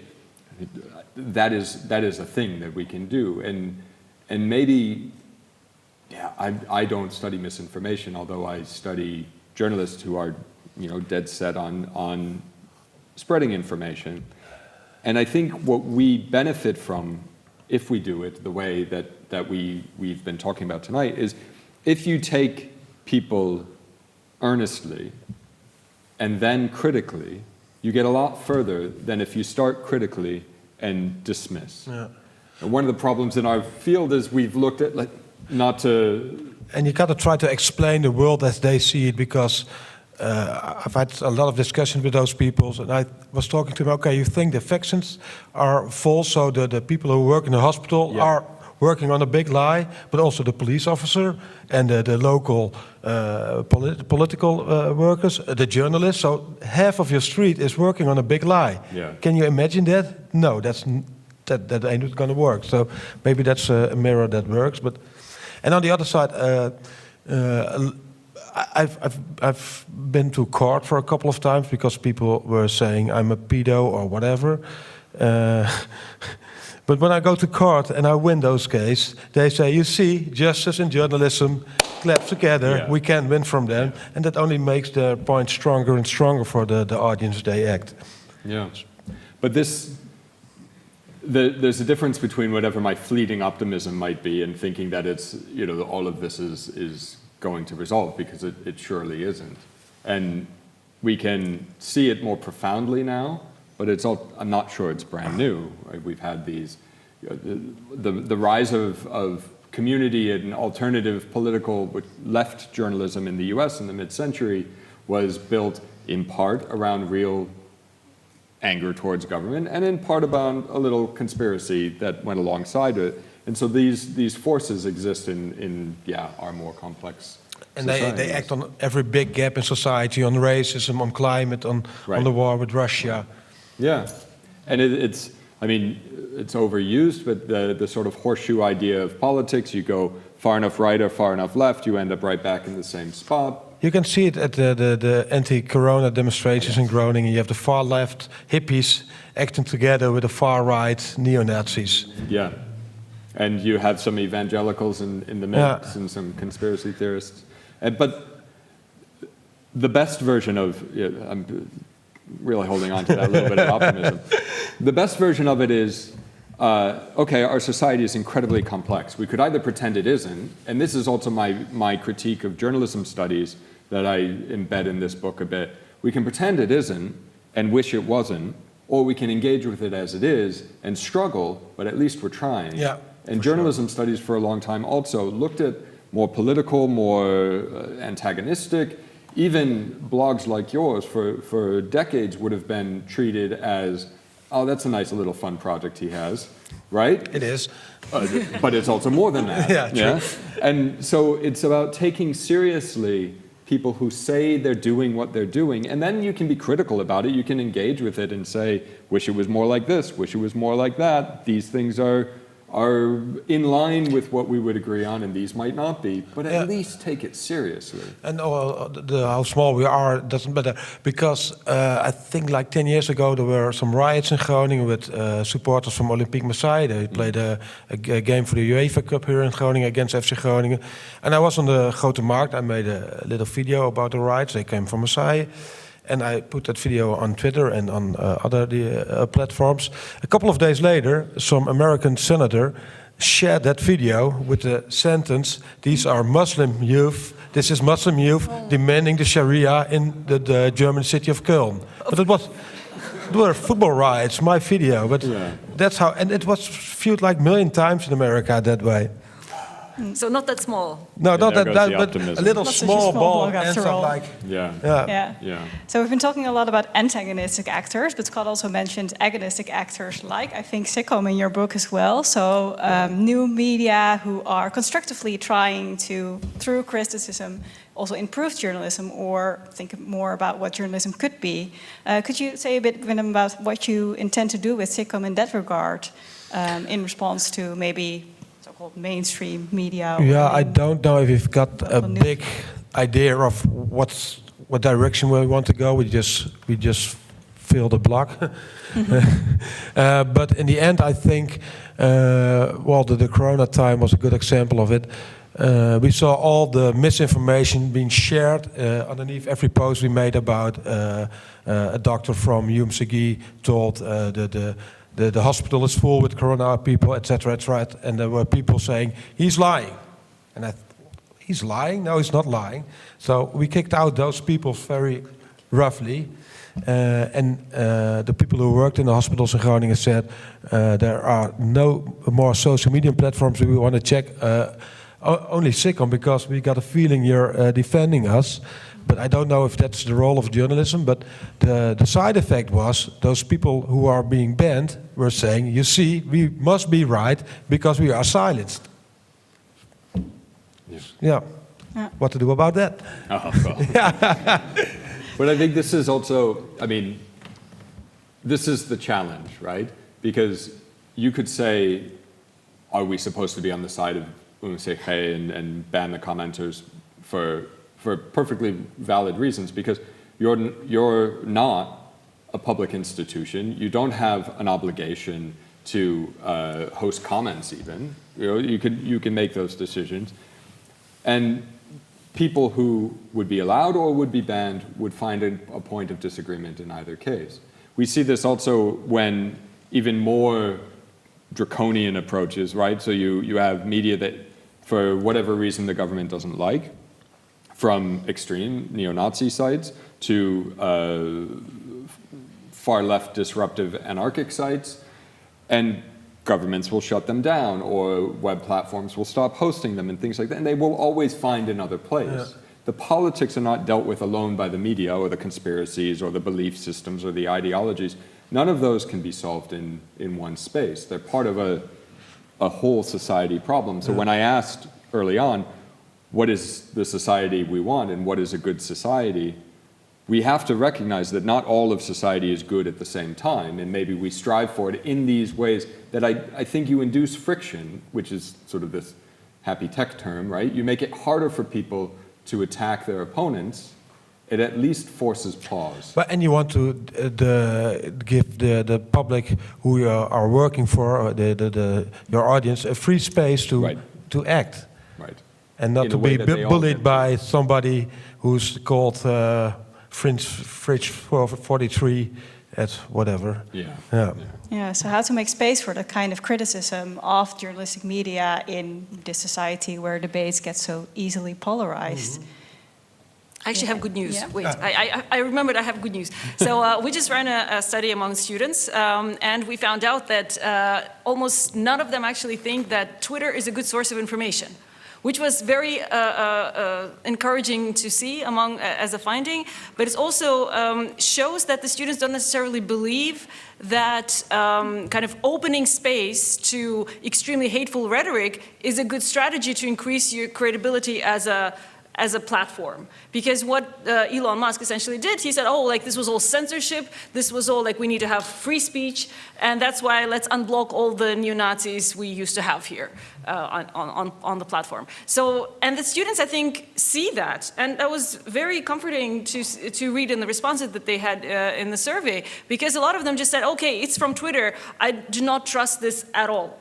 that is a thing that we can do. And maybe, I don't study misinformation, although I study journalists who are, dead set on spreading information. And I think what we benefit from, if we do it the way that we've been talking about tonight, is if you take people earnestly and then critically, you get a lot further than if you start critically and dismiss. Yeah. And one of the problems in our field is we've looked at, not to... And you got to try to explain the world as they see it, because I've had a lot of discussions with those people, and I was talking to them, okay, you think the vaccines are false, so the people who work in the hospital are working on a big lie, but also the police officer and the local political workers, the journalists. So half of your street is working on a big lie. Yeah. Can you imagine that? No, that ain't going to work. So maybe that's a mirror that works. And on the other side, I've been to court for a couple of times because people were saying I'm a pedo or whatever. But when I go to court and I win those cases, they say, you see, justice and journalism clap together, we can win from them. And that only makes their point stronger and stronger for the audience they act. Yeah. But there's a difference between whatever my fleeting optimism might be and thinking that it's, all of this is going to resolve, because it surely isn't. And we can see it more profoundly now, but I'm not sure it's brand new. Right? We've had these, the rise of community and alternative political left journalism in the US in the mid-century was built in part around real anger towards government, and in part about a little conspiracy that went alongside it. And so these forces exist in our more complex and they act on every big gap in society, on racism, on climate, on the war with Russia. Yeah, and it's overused, but the sort of horseshoe idea of politics, you go far enough right or far enough left, you end up right back in the same spot. You can see it at the anti-corona demonstrations in Groningen. You have the far left hippies acting together with the far right neo-Nazis. Yeah, and you have some evangelicals in the mix and some conspiracy theorists. But the best version of, I'm really holding on to that little bit of optimism. The best version of it is, okay, our society is incredibly complex. We could either pretend it isn't, and this is also my critique of journalism studies that I embed in this book a bit. We can pretend it isn't and wish it wasn't, or we can engage with it as it is and struggle, but at least we're trying. Yeah, and journalism studies for a long time also looked at more political, more antagonistic. Even blogs like yours for decades would have been treated as, oh, that's a nice little fun project he has, right? It is. But it's also more than that. Yeah, true. Yeah? And so it's about taking seriously people who say they're doing what they're doing, and then you can be critical about it. You can engage with it and say, wish it was more like this, wish it was more like that. These things are in line with what we would agree on, and these might not be, but at least take it seriously. And how small we are doesn't matter, because I think like 10 years ago there were some riots in Groningen with supporters from Olympique Marseille. They played a game for the UEFA Cup here in Groningen against FC Groningen. And I was on the Grote Markt. I made a little video about the riots. They came from Marseille. And I put that video on Twitter and on other platforms. A couple of days later, some American senator shared that video with the sentence, "These are Muslim youth this is Muslim youth demanding the Sharia in the German city of Köln. But it were football riots, my video, but that's how, and it was viewed like 1 million times in America that way. So not that small. No, not there that, goes the but optimism. a little Not such a small small ball blog ends after up all. like, Yeah. So we've been talking a lot about antagonistic actors, but Scott also mentioned agonistic actors like, I think, Sicom in your book as well. So new media who are constructively trying to, through criticism, also improve journalism or think more about what journalism could be. Could you say a bit, Willem, about what you intend to do with Sicom in that regard in response to maybe so-called mainstream media? yeah, I don't know if we've got a news. big idea of what direction we want to go. We just fill the block. But in the end, I think, well, the Corona time was a good example of it. We saw all the misinformation being shared underneath every post we made about a doctor from UMCG told the hospital is full with Corona people, etc., etc. And there were people saying, he's lying. And he's lying? No, he's not lying. So we kicked out those people very roughly. And the people who worked in the hospitals in Groningen said, there are no more social media platforms we want to check. Only Sicom, because we got a feeling you're defending us. But I don't know if that's the role of journalism. But the side effect was those people who are being banned were saying, you see, we must be right because we are silenced. Yeah. What to do about that? Oh, but I think this is also, I mean, this is the challenge, right? Because you could say, are we supposed to be on the side of UMCG and ban the commenters for perfectly valid reasons? Because you're not a public institution. You don't have an obligation to host comments even. You know, you can make those decisions. And people who would be allowed or would be banned would find a point of disagreement in either case. We see this also when even more draconian approaches, right? So you have media that, for whatever reason, the government doesn't like, from extreme neo-Nazi sites to far-left disruptive anarchic sites, and governments will shut them down, or web platforms will stop hosting them and things like that, and they will always find another place. Yeah. The politics are not dealt with alone by the media or the conspiracies or the belief systems or the ideologies. None of those can be solved in one space. They're part of a whole society problem. So when I asked early on, what is the society we want and what is a good society, we have to recognize that not all of society is good at the same time, and maybe we strive for it in these ways that I think you induce friction, which is sort of this happy tech term, right? You make it harder for people to attack their opponents. It at least forces pause. But and you want to give the public who you are working for, your audience, a free space to act, right, and not to be bullied by somebody who's called Fridge 43 at whatever. Yeah, so how to make space for that kind of criticism of journalistic media in this society where debates get so easily polarized. I actually have good news. Yeah. Wait, I remembered I have good news. So we just ran a study among students, and we found out that almost none of them actually think that Twitter is a good source of information, which was very encouraging to see as a finding. But it also shows that the students don't necessarily believe that kind of opening space to extremely hateful rhetoric is a good strategy to increase your credibility as a platform. Because what Elon Musk essentially did, he said, oh, like this was all censorship, this was all like we need to have free speech, and that's why let's unblock all the neo-Nazis we used to have here on the platform. So, and the students, I think, see that, and that was very comforting to read in the responses that they had in the survey, because a lot of them just said, okay, it's from Twitter, I do not trust this at all.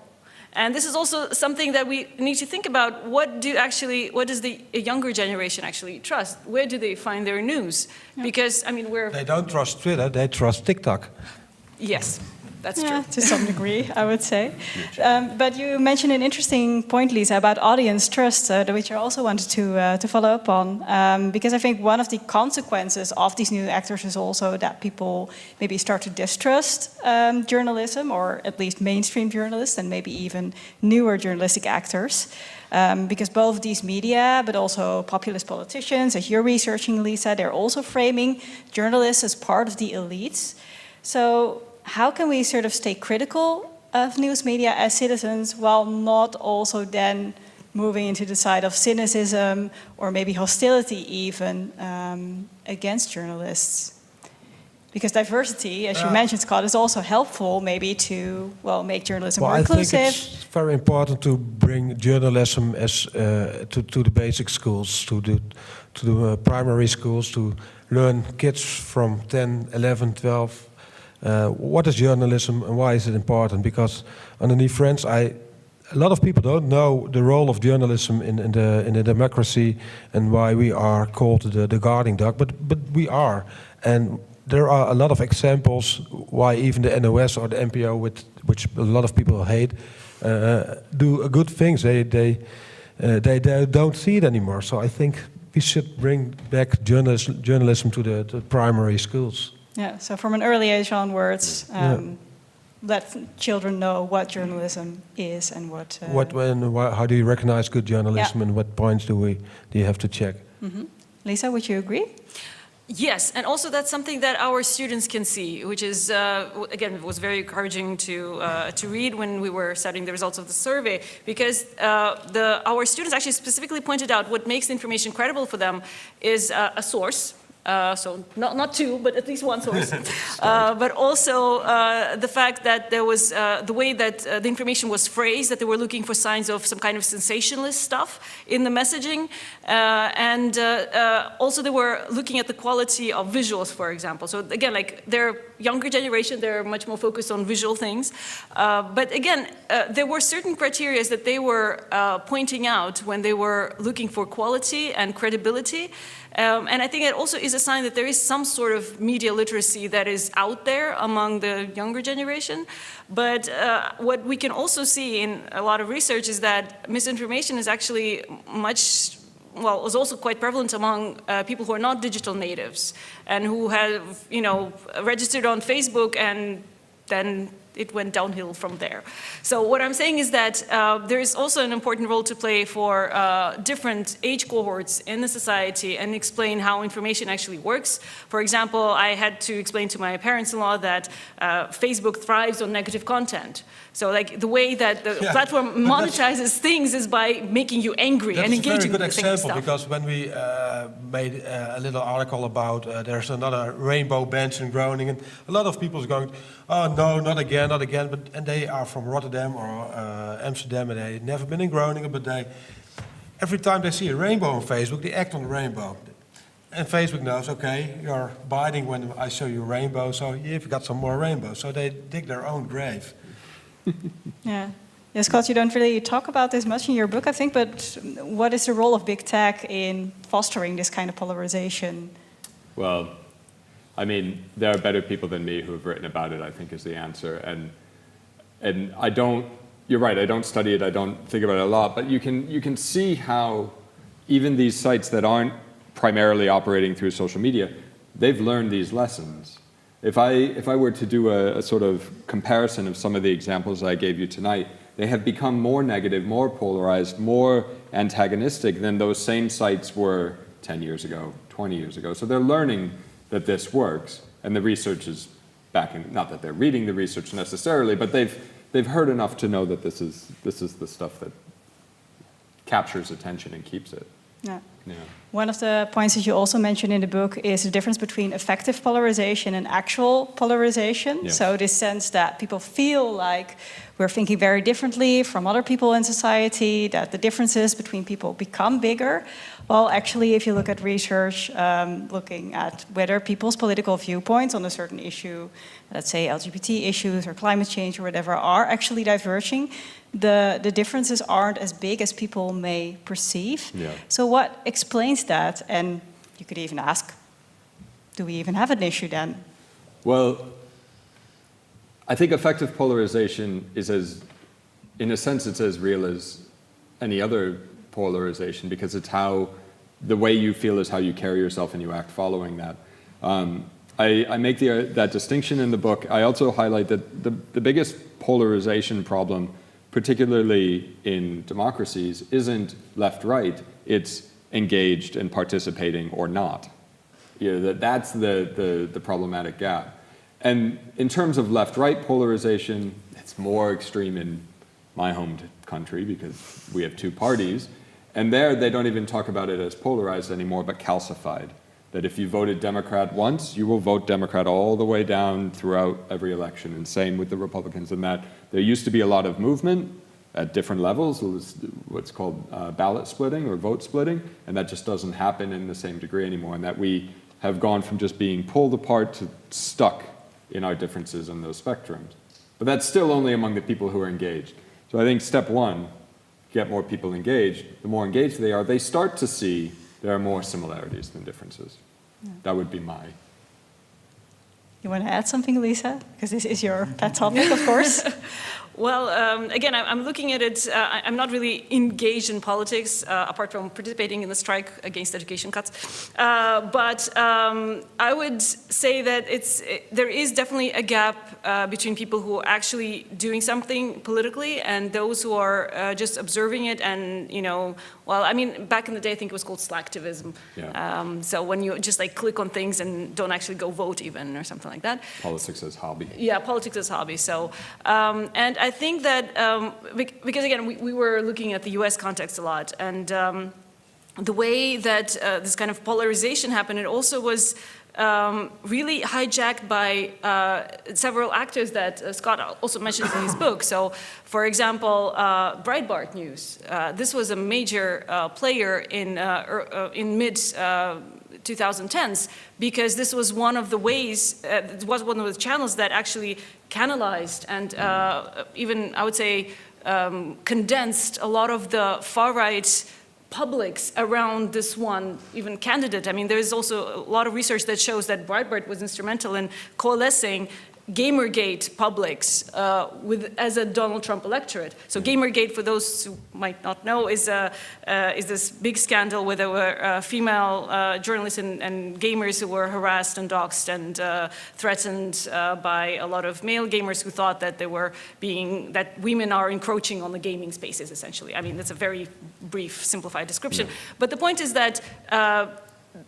And this is also something that we need to think about. What does the younger generation actually trust? Where do they find their news? Because, I mean, they don't trust Twitter, they trust TikTok. Yes. That's Yeah, true. to some degree, I would say. But you mentioned an interesting point, Lisa, about audience trust, which I also wanted to follow up on. Because I think one of the consequences of these new actors is also that people maybe start to distrust journalism, or at least mainstream journalists, and maybe even newer journalistic actors. Because both these media, but also populist politicians, as you're researching, Lisa, they're also framing journalists as part of the elites. So how can we sort of stay critical of news media as citizens while not also then moving into the side of cynicism or maybe hostility even against journalists? Because diversity, as you mentioned, Scott, is also helpful maybe to, well, make journalism more inclusive. I think it's very important to bring journalism as to the basic schools, to the primary schools, to learn kids from 10, 11, 12. What is journalism and why is it important? Because underneath Friends, a lot of people don't know the role of journalism in the democracy and why we are called the guarding dog, but we are. And there are a lot of examples why even the NOS or the NPO, which a lot of people hate, do good things. They don't see it anymore. So I think we should bring back journalism to the primary schools. Yeah, so from an early age onwards, let children know what journalism is and what... how do you recognize good journalism, and what points do you have to check? Mm-hmm. Lisa, would you agree? Yes, and also that's something that our students can see, which is, again, it was very encouraging to read when we were studying the results of the survey, because our students actually specifically pointed out what makes the information credible for them is a source. So not two, but at least one source. But also the fact that there was the way that the information was phrased, that they were looking for signs of some kind of sensationalist stuff in the messaging. And also they were looking at the quality of visuals, for example. So again, like their younger generation, they're much more focused on visual things. But again, there were certain criteria that they were pointing out when they were looking for quality and credibility. And I think it also is a sign that there is some sort of media literacy that is out there among the younger generation. But what we can also see in a lot of research is that misinformation is actually was also quite prevalent among people who are not digital natives and who have, registered on Facebook, and then it went downhill from there. So what I'm saying is that there is also an important role to play for different age cohorts in the society and explain how information actually works. For example, I had to explain to my parents-in-law that Facebook thrives on negative content. So like the way that the platform monetizes things is by making you angry and engaging with the thing. That's a very good example, because when we made a little article about there's another rainbow bench in Groningen, a lot of people are going, oh no, not again, and they are from Rotterdam or Amsterdam, and they've never been in Groningen, but every time they see a rainbow on Facebook, they act on the rainbow. And Facebook knows, okay, you're biting when I show you a rainbow, so you've got some more rainbows. So they dig their own grave. Yeah. Yeah, Scott, you don't really talk about this much in your book, I think, but what is the role of big tech in fostering this kind of polarization? Well, I mean, there are better people than me who have written about it, I think, is the answer. And I don't, you're right, I don't study it, I don't think about it a lot, but you can see how even these sites that aren't primarily operating through social media, they've learned these lessons. If I were to do a sort of comparison of some of the examples I gave you tonight, they have become more negative, more polarized, more antagonistic than those same sites were 10 years ago, 20 years ago. So they're learning that this works, and the research is backing, not that they're reading the research necessarily, but they've heard enough to know that this is the stuff that captures attention and keeps it. Yeah. Yeah. One of the points that you also mentioned in the book is the difference between effective polarization and actual polarization. Yeah. So this sense that people feel like we're thinking very differently from other people in society, that the differences between people become bigger. Well, actually, if you look at research looking at whether people's political viewpoints on a certain issue, let's say LGBT issues or climate change or whatever, are actually diverging, the differences aren't as big as people may perceive. Yeah. So what explains that? And you could even ask, do we even have an issue then? Well, I think effective polarization is in a sense, it's as real as any other polarization, because it's how the way you feel is how you carry yourself and you act following that. I make that distinction in the book. I also highlight that the biggest polarization problem, particularly in democracies, isn't left-right, it's engaged and participating or not. That's the problematic gap. And in terms of left-right polarization, it's more extreme in my home country because we have two parties. And there, they don't even talk about it as polarized anymore, but calcified. That if you voted Democrat once, you will vote Democrat all the way down throughout every election. And same with the Republicans in that. There used to be a lot of movement at different levels. It was what's called ballot splitting or vote splitting. And that just doesn't happen in the same degree anymore. And that we have gone from just being pulled apart to stuck in our differences in those spectrums. But that's still only among the people who are engaged. So I think step one, get more people engaged. The more engaged they are, they start to see there are more similarities than differences. Yeah. That would be my. You want to add something, Lisa? Because this is your pet topic, of course. Well, again, I'm looking at it, I'm not really engaged in politics, apart from participating in the strike against education cuts. But I would say that there is definitely a gap between people who are actually doing something politically and those who are just observing it and, well, I mean, back in the day, I think it was called slacktivism. Yeah. So when you just like click on things and don't actually go vote even or something like that. Politics as hobby. Yeah, politics as hobby. So, and I think that, because again, we were looking at the US context a lot, and the way that this kind of polarization happened, it also was really hijacked by several actors that Scott also mentions in his book. So, for example, Breitbart News. This was a major player in mid 2010s, because this was one of the ways, it was one of the channels that actually canalized and even, I would say, condensed a lot of the far-right publics around this one even candidate. I mean, there's also a lot of research that shows that Breitbart was instrumental in coalescing Gamergate publics as a Donald Trump electorate. So Gamergate, for those who might not know, is this big scandal where there were female journalists and gamers who were harassed and doxxed and threatened by a lot of male gamers who thought that that women are encroaching on the gaming spaces, essentially. I mean, that's a very brief, simplified description. Yeah. But the point is that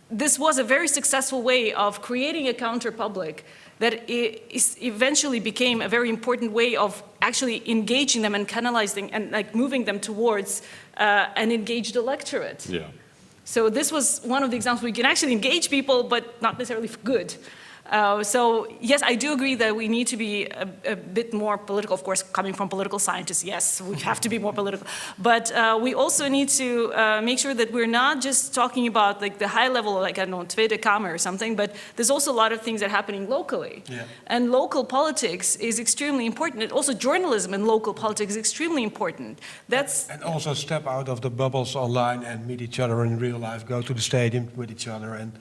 this was a very successful way of creating a counter-public that eventually became a very important way of actually engaging them and canalizing and like moving them towards an engaged electorate. Yeah. So this was one of the examples where you can actually engage people, but not necessarily for good. So yes, I do agree that we need to be a bit more political. Of course, coming from political scientists, yes, we have to be more political. But we also need to make sure that we're not just talking about like the high level, like I don't know, Tweede Kamer or something, but there's also a lot of things that are happening locally. Yeah. And local politics is extremely important. And also journalism and local politics is extremely important. And also step out of the bubbles online and meet each other in real life, go to the stadium with each other and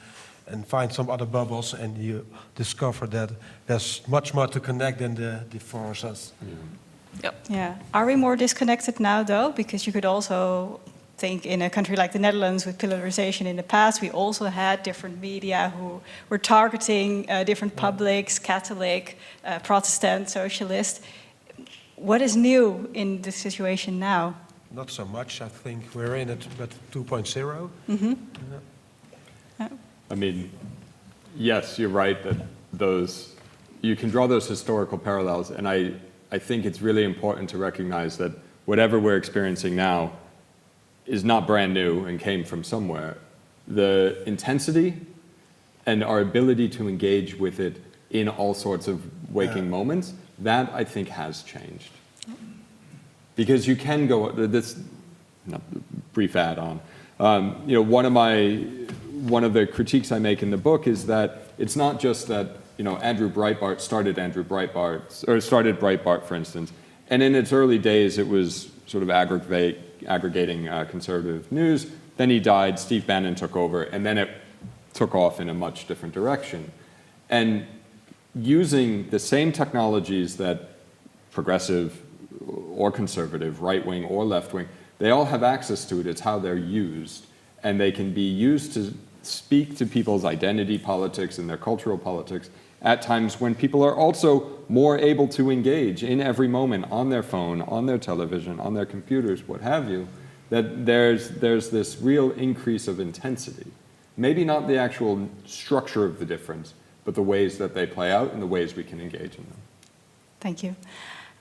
find some other bubbles, and you discover that there's much more to connect than the forces. Yep. Yeah. Are we more disconnected now, though? Because you could also think in a country like the Netherlands with polarization in the past, we also had different media who were targeting different publics, Catholic, Protestant, socialist. What is new in the situation now? Not so much. I think we're in it, but 2.0. Mm-hmm. Yeah. I mean, yes, you're right that you can draw those historical parallels, and I think it's really important to recognize that whatever we're experiencing now is not brand new and came from somewhere. The intensity and our ability to engage with it in all sorts of waking moments, that I think has changed. Because you can go, this, brief add-on, one of the critiques I make in the book is that it's not just that Andrew Breitbart started Breitbart, for instance, and in its early days it was sort of aggregating conservative news. Then he died, Steve Bannon took over, and then it took off in a much different direction. And using the same technologies that progressive or conservative, right-wing or left-wing, they all have access to it. It's how they're used. And they can be used to speak to people's identity politics and their cultural politics at times when people are also more able to engage in every moment on their phone, on their television, on their computers, what have you, that there's this real increase of intensity. Maybe not the actual structure of the difference, but the ways that they play out and the ways we can engage in them. Thank you.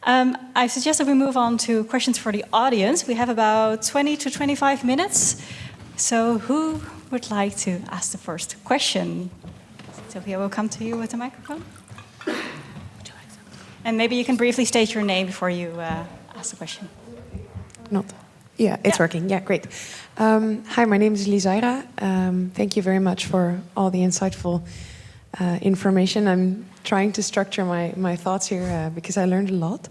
I suggest that we move on to questions for the audience. We have about 20 to 25 minutes. So who would like to ask the first question? Sophia will come to you with the microphone. And maybe you can briefly state your name before you ask the question. It's working. Yeah, great. Hi, my name is Lizaira. Thank you very much for all the insightful information. I'm trying to structure my thoughts here because I learned a lot.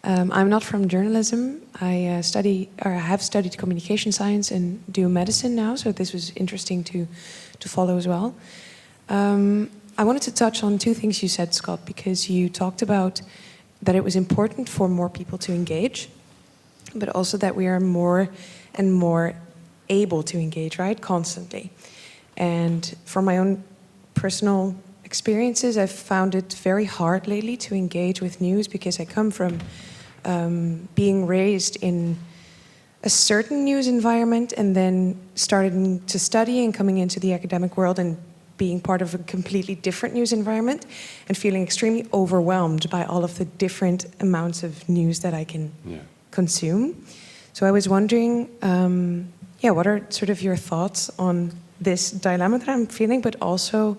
I'm not from journalism. I have studied communication science and do medicine now, so this was interesting to follow as well. I wanted to touch on two things you said, Scott, because you talked about that it was important for more people to engage, but also that we are more and more able to engage, right, constantly. And from my own personal experiences, I've found it very hard lately to engage with news because I come from being raised in a certain news environment and then starting to study and coming into the academic world and being part of a completely different news environment and feeling extremely overwhelmed by all of the different amounts of news that I can consume. So I was wondering, what are sort of your thoughts on this dilemma that I'm feeling, but also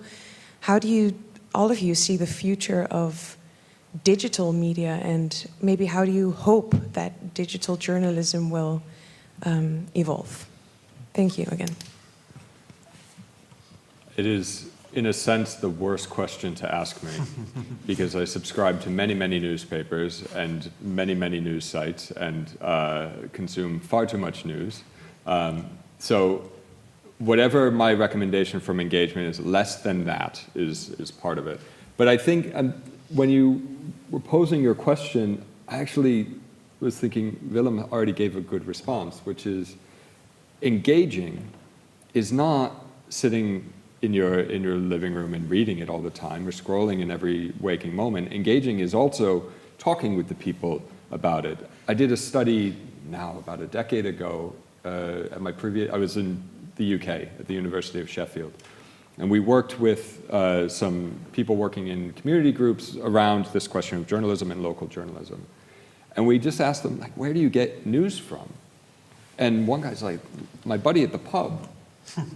how do you, all of you, see the future of digital media, and maybe how do you hope that digital journalism will evolve? Thank you again. It is, in a sense, the worst question to ask me because I subscribe to many, many newspapers and many, many news sites and consume far too much news. So whatever my recommendation from engagement is, less than that is part of it. But I think when you were posing your question, I actually was thinking Willem already gave a good response, which is engaging is not sitting in your living room and reading it all the time or scrolling in every waking moment. Engaging is also talking with the people about it. I did a study now about a decade ago I was in the UK at the University of Sheffield. And we worked with some people working in community groups around this question of journalism and local journalism. And we just asked them, like, where do you get news from? And one guy's like, my buddy at the pub.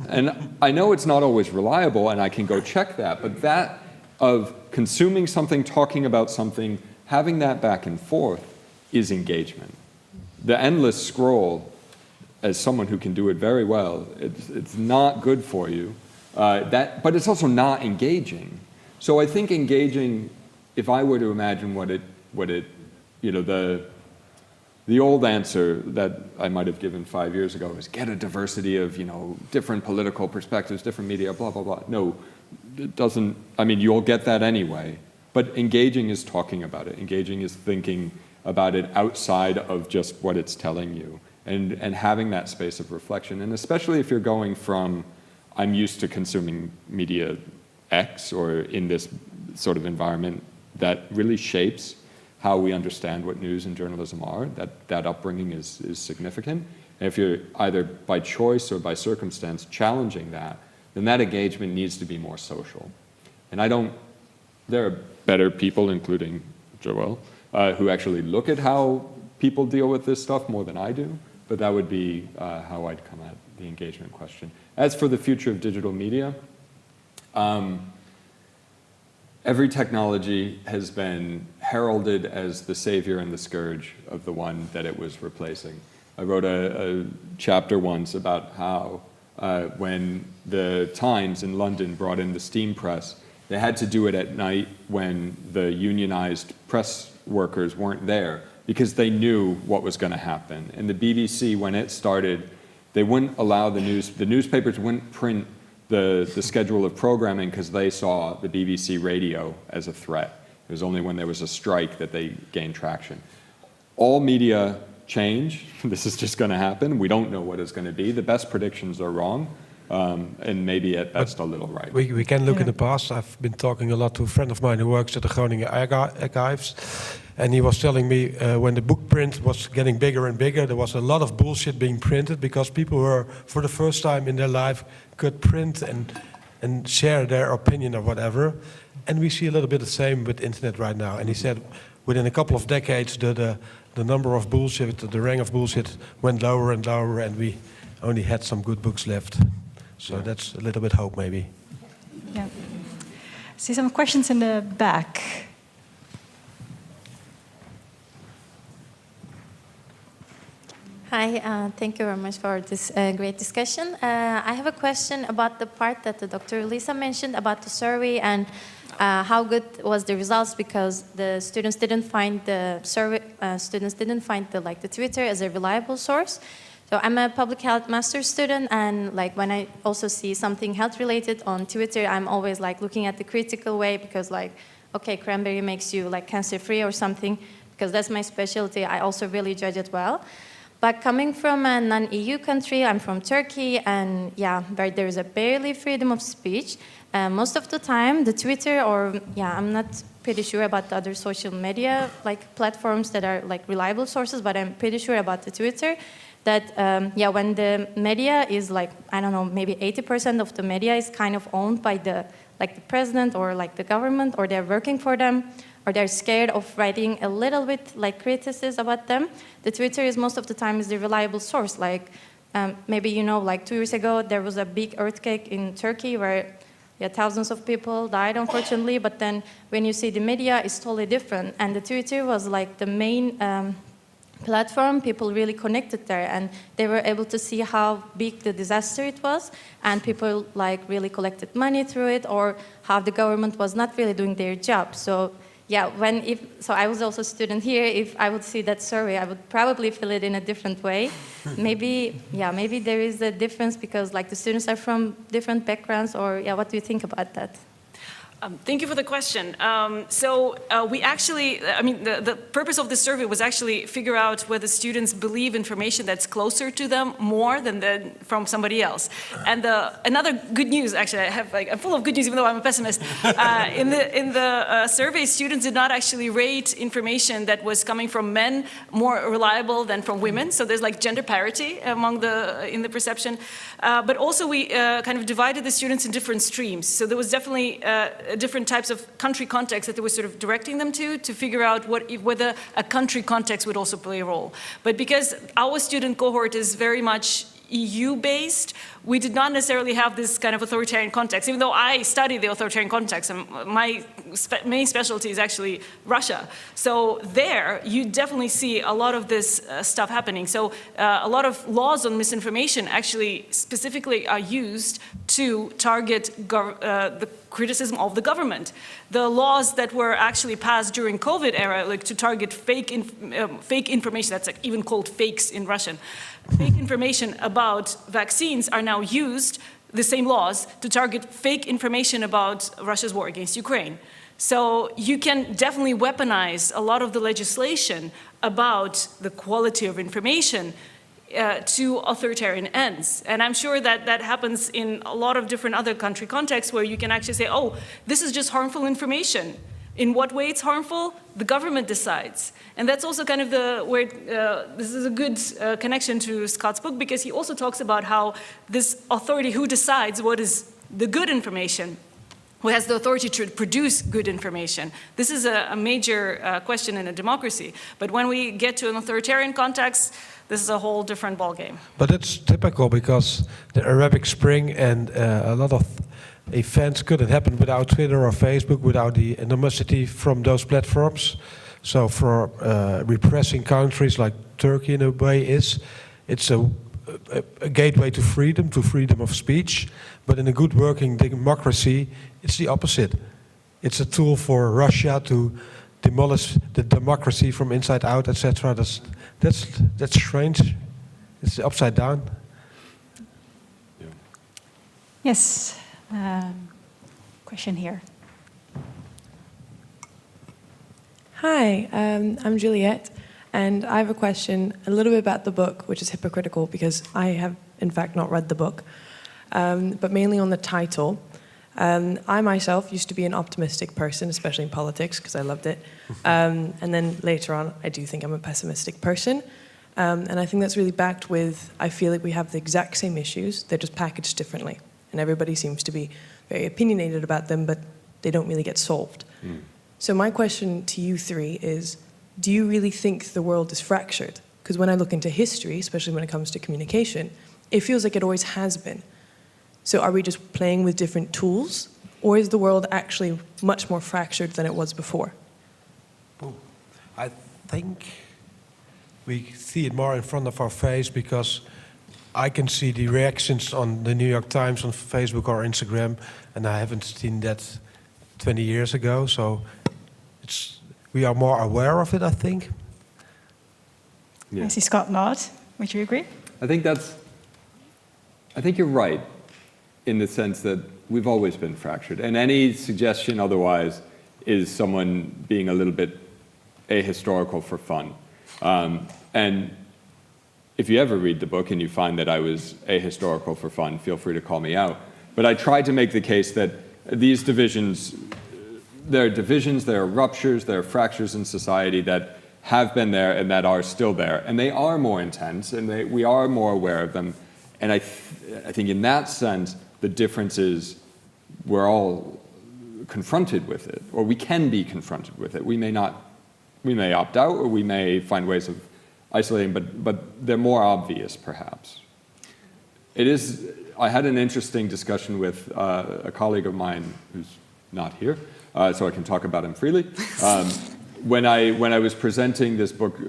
And I know it's not always reliable and I can go check that, but that of consuming something, talking about something, having that back and forth is engagement. The endless scroll, as someone who can do it very well, it's not good for you. But it's also not engaging. So I think engaging, if I were to imagine what it, the old answer that I might have given 5 years ago is get a diversity of, different political perspectives, different media, blah, blah, blah. No, it doesn't, you'll get that anyway. But engaging is talking about it. Engaging is thinking about it outside of just what it's telling you and having that space of reflection. And especially if you're going from, I'm used to consuming media X or in this sort of environment that really shapes how we understand what news and journalism are, that upbringing is significant. And if you're either by choice or by circumstance challenging that, then that engagement needs to be more social. And there are better people, including Joëlle, who actually look at how people deal with this stuff more than I do, but that would be how I'd come at the engagement question. As for the future of digital media, every technology has been heralded as the savior and the scourge of the one that it was replacing. I wrote a chapter once about how when the Times in London brought in the steam press, they had to do it at night when the unionized press workers weren't there because they knew what was going to happen. And the BBC, when it started, they wouldn't allow the newspapers wouldn't print the schedule of programming because they saw the BBC radio as a threat. It was only when there was a strike that they gained traction. All media change. This is just going to happen. We don't know what it's going to be. The best predictions are wrong, and maybe at best a little right. We can look in the past. I've been talking a lot to a friend of mine who works at the Groningen Archives, and he was telling me when the book print was getting bigger and bigger, there was a lot of bullshit being printed because people were, for the first time in their life, could print and share their opinion or whatever. And we see a little bit the same with internet right now. And he said within a couple of decades, the number of bullshit, the rank of bullshit went lower and lower, and we only had some good books left. So that's a little bit hope, maybe. Yeah. See some questions in the back. Hi, thank you very much for this great discussion. I have a question about the part that Dr. Lisa mentioned about the survey and how good was the results, because the students didn't find the the Twitter as a reliable source. So I'm a public health master's student, and when I also see something health related on Twitter, I'm always looking at the critical way, because okay, cranberry makes you cancer free or something, because that's my specialty. I also really judge it well. But coming from a non-EU country, I'm from Turkey, and where there is a barely freedom of speech, most of the time the Twitter I'm not pretty sure about the other social media platforms that are reliable sources, but I'm pretty sure about the Twitter that when the media is I don't know, maybe 80% of the media is kind of owned by the president or the government, or they're working for them, or they're scared of writing a little bit criticism about them. The Twitter is most of the time is the reliable source. Maybe 2 years ago there was a big earthquake in Turkey where thousands of people died, unfortunately. But then when you see the media, it's totally different. And the Twitter was the main platform. People really connected there, and they were able to see how big the disaster it was, and people really collected money through it, or how the government was not really doing their job. So so I was also a student here. If I would see that survey, I would probably fill it in a different way. Maybe there is a difference because the students are from different backgrounds, or what do you think about that? Thank you for the question. We actually, the purpose of this survey was actually figure out whether students believe information that's closer to them more than from somebody else. And another good news, actually, I'm full of good news even though I'm a pessimist. In the survey, students did not actually rate information that was coming from men more reliable than from women. So there's gender parity in the perception. But also we kind of divided the students in different streams. So there was definitely different types of country context that they were sort of directing them to figure out whether a country context would also play a role. But because our student cohort is very much EU-based, we did not necessarily have this kind of authoritarian context, even though I study the authoritarian context, and my main specialty is actually Russia. So there, you definitely see a lot of this stuff happening. So a lot of laws on misinformation actually specifically are used to target the criticism of the government. The laws that were actually passed during COVID era, to target fake information, that's even called fakes in Russian, fake information about vaccines are now used, the same laws, to target fake information about Russia's war against Ukraine. So you can definitely weaponize a lot of the legislation about the quality of information to authoritarian ends. And I'm sure that happens in a lot of different other country contexts where you can actually say, oh, this is just harmful information. In what way it's harmful? The government decides. And that's also kind of this is a good connection to Scott's book, because he also talks about how this authority who decides what is the good information, who has the authority to produce good information. This is a major question in a democracy. But when we get to an authoritarian context, this is a whole different ballgame. But it's typical because the Arabic Spring and a lot of events couldn't happen without Twitter or Facebook, without the animosity from those platforms. So for repressing countries like Turkey in a way it's a gateway to freedom of speech. But in a good working democracy, it's the opposite. It's a tool for Russia to demolish the democracy from inside out, etc. That's strange. It's upside down. Yes, question here. Hi, I'm Juliette, and I have a question a little bit about the book, which is hypocritical because I have, in fact, not read the book, but mainly on the title. I myself used to be an optimistic person, especially in politics, because I loved it. And then later on, I do think I'm a pessimistic person. And I think that's really backed with, I feel like we have the exact same issues, they're just packaged differently. And everybody seems to be very opinionated about them, but they don't really get solved. So my question to you three is, do you really think the world is fractured? Because when I look into history, especially when it comes to communication, it feels like it always has been. So are we just playing with different tools, or is the world actually much more fractured than it was before? I think we see it more in front of our face because I can see the reactions on the New York Times, on Facebook or Instagram, and I haven't seen that 20 years ago. So we are more aware of it, I think. Yeah. I see Scott nod. Would you agree? I think you're right in the sense that we've always been fractured. And any suggestion otherwise is someone being a little bit ahistorical for fun. And if you ever read the book and you find that I was ahistorical for fun, feel free to call me out. But I tried to make the case that these divisions, there are ruptures, there are fractures in society that have been there and that are still there. And they are more intense, and we are more aware of them. And I think in that sense, the difference is we're all confronted with it, or we can be confronted with it. We may opt out, or we may find ways of isolating, but they're more obvious, perhaps. I had an interesting discussion with a colleague of mine who's not here, so I can talk about him freely. When I was presenting this book,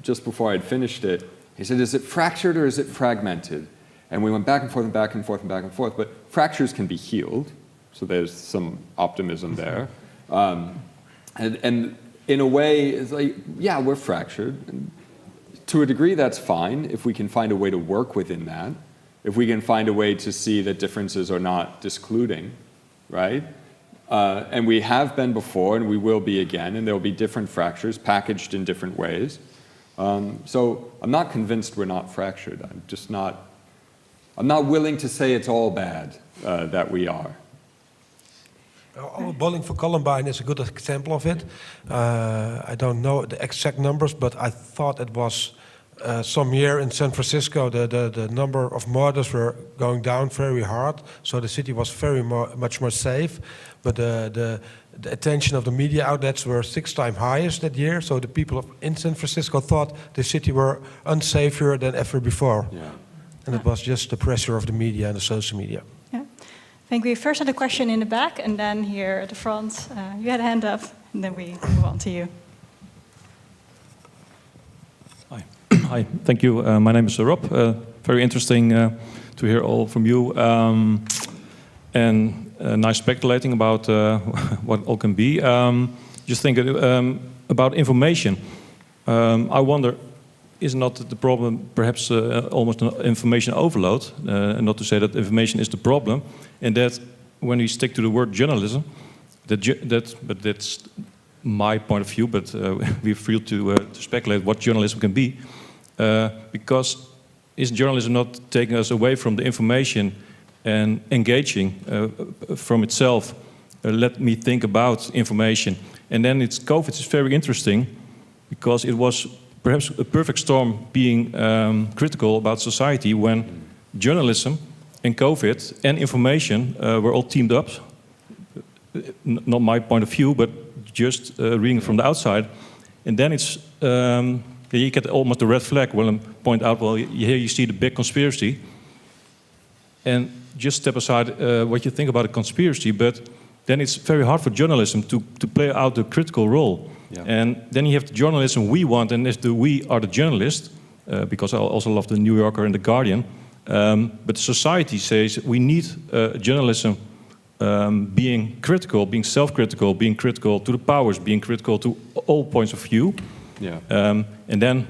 just before I'd finished it, he said, "Is it fractured or is it fragmented?" And we went back and forth and back and forth and back and forth, but fractures can be healed, so there's some optimism there. And in a way, it's like, yeah, we're fractured. And to a degree, that's fine if we can find a way to work within that, if we can find a way to see that differences are not discluding, right? And we have been before, and we will be again, and there will be different fractures packaged in different ways. So I'm not convinced we're not fractured. I'm not willing to say it's all bad that we are. Bowling for Columbine is a good example of it. I don't know the exact numbers, but I thought it was some year in San Francisco, the number of murders were going down very hard. So the city was much more safe. But the attention of the media outlets were 6 times highest that year. So the people in San Francisco thought the city were unsafer than ever before. Yeah. And it was just the pressure of the media and the social media. Yeah. I think we first had a question in the back, and then here at the front, you had a hand up, and then we move on to you. Hi. Hi, thank you. My name is Rob. Very interesting to hear all from you. And nice speculating about what all can be. Just think about information. I wonder, is not the problem perhaps almost an information overload? And not to say that information is the problem, and that when we stick to the word journalism, but that's my point of view, but we're free to speculate what journalism can be, because is journalism not taking us away from the information and engaging from itself? Let me think about information. And then COVID is very interesting, because it was perhaps a perfect storm being critical about society when journalism and COVID and information were all teamed up. Not my point of view, but just reading from the outside. And then you get almost a red flag. Willem point out, well, here you see the big conspiracy. And just step aside what you think about a conspiracy, but then it's very hard for journalism to play out the critical role. Yeah. And then you have the journalism we want, and we are the journalists, because I also love the New Yorker and the Guardian. But society says we need journalism being critical, being self-critical, being critical to the powers, being critical to all points of view. Yeah. And then,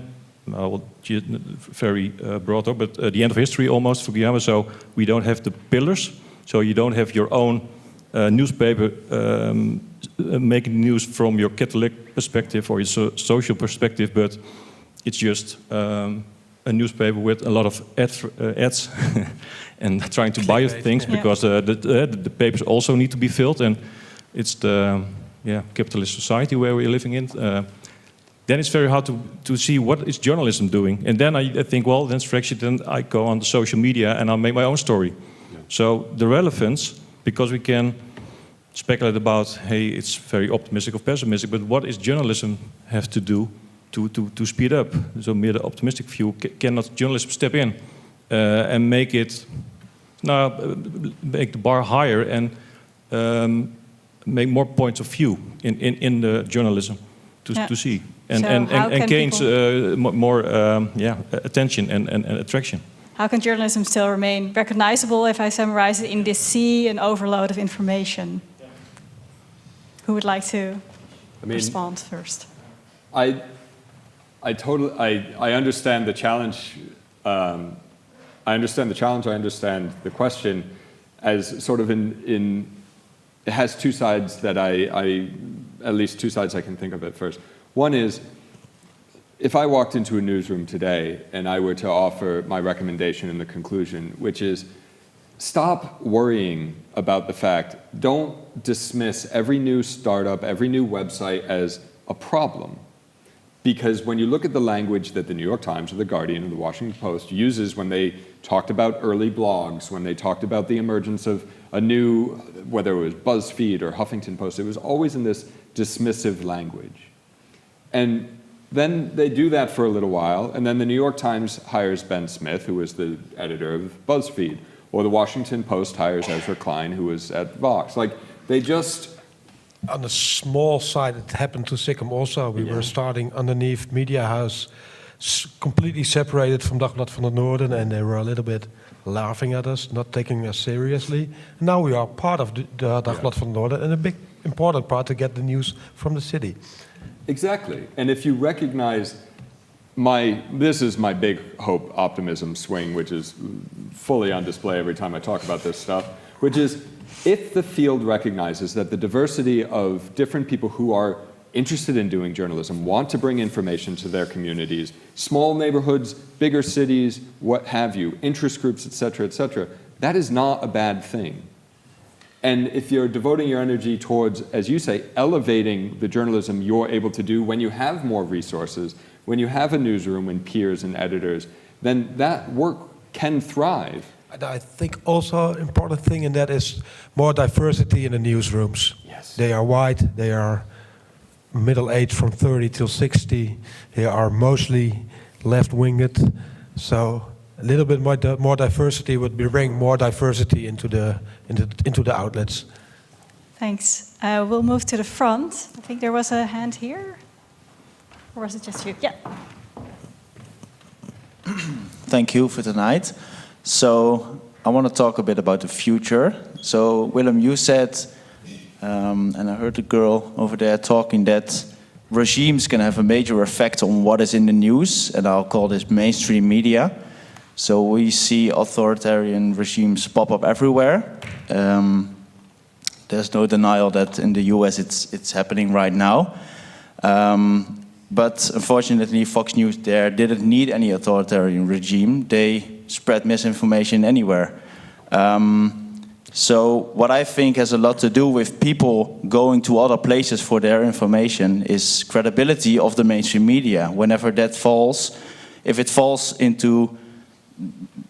very broad up, but the end of history almost for Guillaume. So we don't have the pillars. So you don't have your own newspaper making news from your Catholic perspective or your social perspective, but it's just a newspaper with a lot of ads and trying to buy things because the papers also need to be filled, and it's the capitalist society where we're living in. Then it's very hard to see what is journalism doing. And then I think, well, then fractured, then I go on the social media and I'll make my own story. Yeah. So the relevance, because we can speculate about, hey, it's very optimistic or pessimistic, but what is journalism have to do to speed up? So mere the optimistic view, cannot journalism step in and make the bar higher and make more points of view in the journalism to see and gains more attention and attraction. How can journalism still remain recognizable, if I summarize it, in this sea and overload of information? Yeah. Who would like to respond first? I understand the challenge. I understand the challenge. I understand the question as sort of in it has two sides that I at least two sides I can think of at first. One is, if I walked into a newsroom today and I were to offer my recommendation in the conclusion, which is, stop worrying about the fact, don't dismiss every new startup, every new website as a problem. Because when you look at the language that the New York Times or the Guardian or the Washington Post uses when they talked about early blogs, when they talked about the emergence of a new, whether it was BuzzFeed or Huffington Post, it was always in this dismissive language. And then they do that for a little while, and then the New York Times hires Ben Smith, who was the editor of BuzzFeed, or the Washington Post hires Ezra Klein, who was at Vox. Like, they just... On the small side, it happened to Sikkim also. We were starting underneath Media House, completely separated from Dagblad van het Noorden, and they were a little bit laughing at us, not taking us seriously. Now we are part of the Dagblad van het Noorden, and a big, important part to get the news from the city. Exactly. And if you recognize this is my big hope optimism swing, which is fully on display every time I talk about this stuff, which is, if the field recognizes that the diversity of different people who are interested in doing journalism want to bring information to their communities, small neighborhoods, bigger cities, what have you, interest groups, et cetera, that is not a bad thing. And if you're devoting your energy towards, as you say, elevating the journalism you're able to do when you have more resources, when you have a newsroom and peers and editors, then that work can thrive. I think also an important thing in that is more diversity in the newsrooms. Yes. They are white, they are middle-aged from 30 till 60, they are mostly left-winged, so a little bit more diversity would bring more diversity into the outlets. Thanks. We'll move to the front. I think there was a hand here. Or was it just you? Yeah. Thank you for tonight. So I want to talk a bit about the future. So Willem, you said, and I heard the girl over there talking, that regimes can have a major effect on what is in the news, and I'll call this mainstream media. So we see authoritarian regimes pop up everywhere. There's no denial that in the US it's happening right now. But unfortunately, Fox News there didn't need any authoritarian regime. They spread misinformation anywhere. So what I think has a lot to do with people going to other places for their information is credibility of the mainstream media. Whenever that falls, if it falls into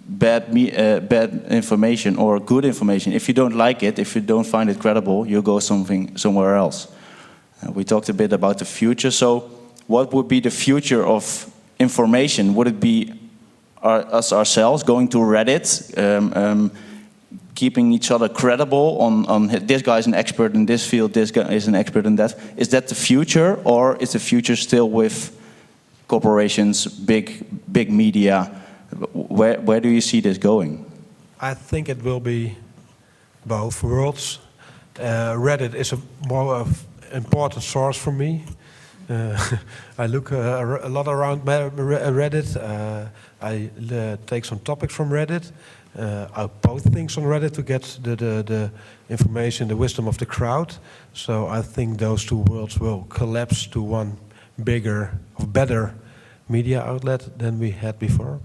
bad information or good information, if you don't like it, if you don't find it credible, you go somewhere else. We talked a bit about the future. So what would be the future of information? Would it be us ourselves going to Reddit, keeping each other credible on this guy's an expert in this field, this guy is an expert in that? Is that the future, or is the future still with corporations, big media? Where do you see this going? I think it will be both worlds. Reddit is a more important source for me. I look a lot around Reddit. I take some topics from Reddit. I post things on Reddit to get the information, the wisdom of the crowd. So I think those two worlds will collapse to one bigger, or better media outlet than we had before.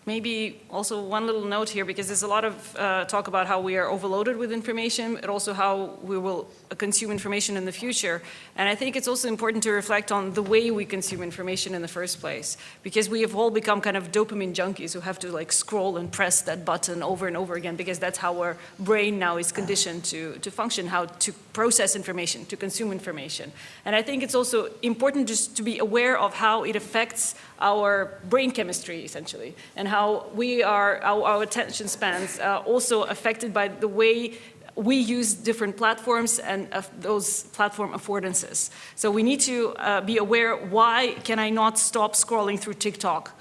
Maybe also one little note here, because there's a lot of talk about how we are overloaded with information, and also how we will consume information in the future. And I think it's also important to reflect on the way we consume information in the first place, because we have all become kind of dopamine junkies who have to like scroll and press that button over and over again, because that's how our brain now is conditioned to function, how to process information, to consume information. And I think it's also important just to be aware of how it affects our brain chemistry, essentially, and how we are, our attention spans also affected by the way we use different platforms and those platform affordances. So we need to be aware, why can I not stop scrolling through TikTok?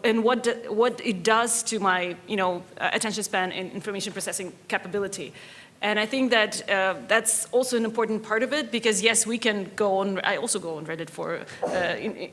And what it does to my attention span and information processing capability. And I think that that's also an important part of it, because yes, we can go on, I also go on Reddit for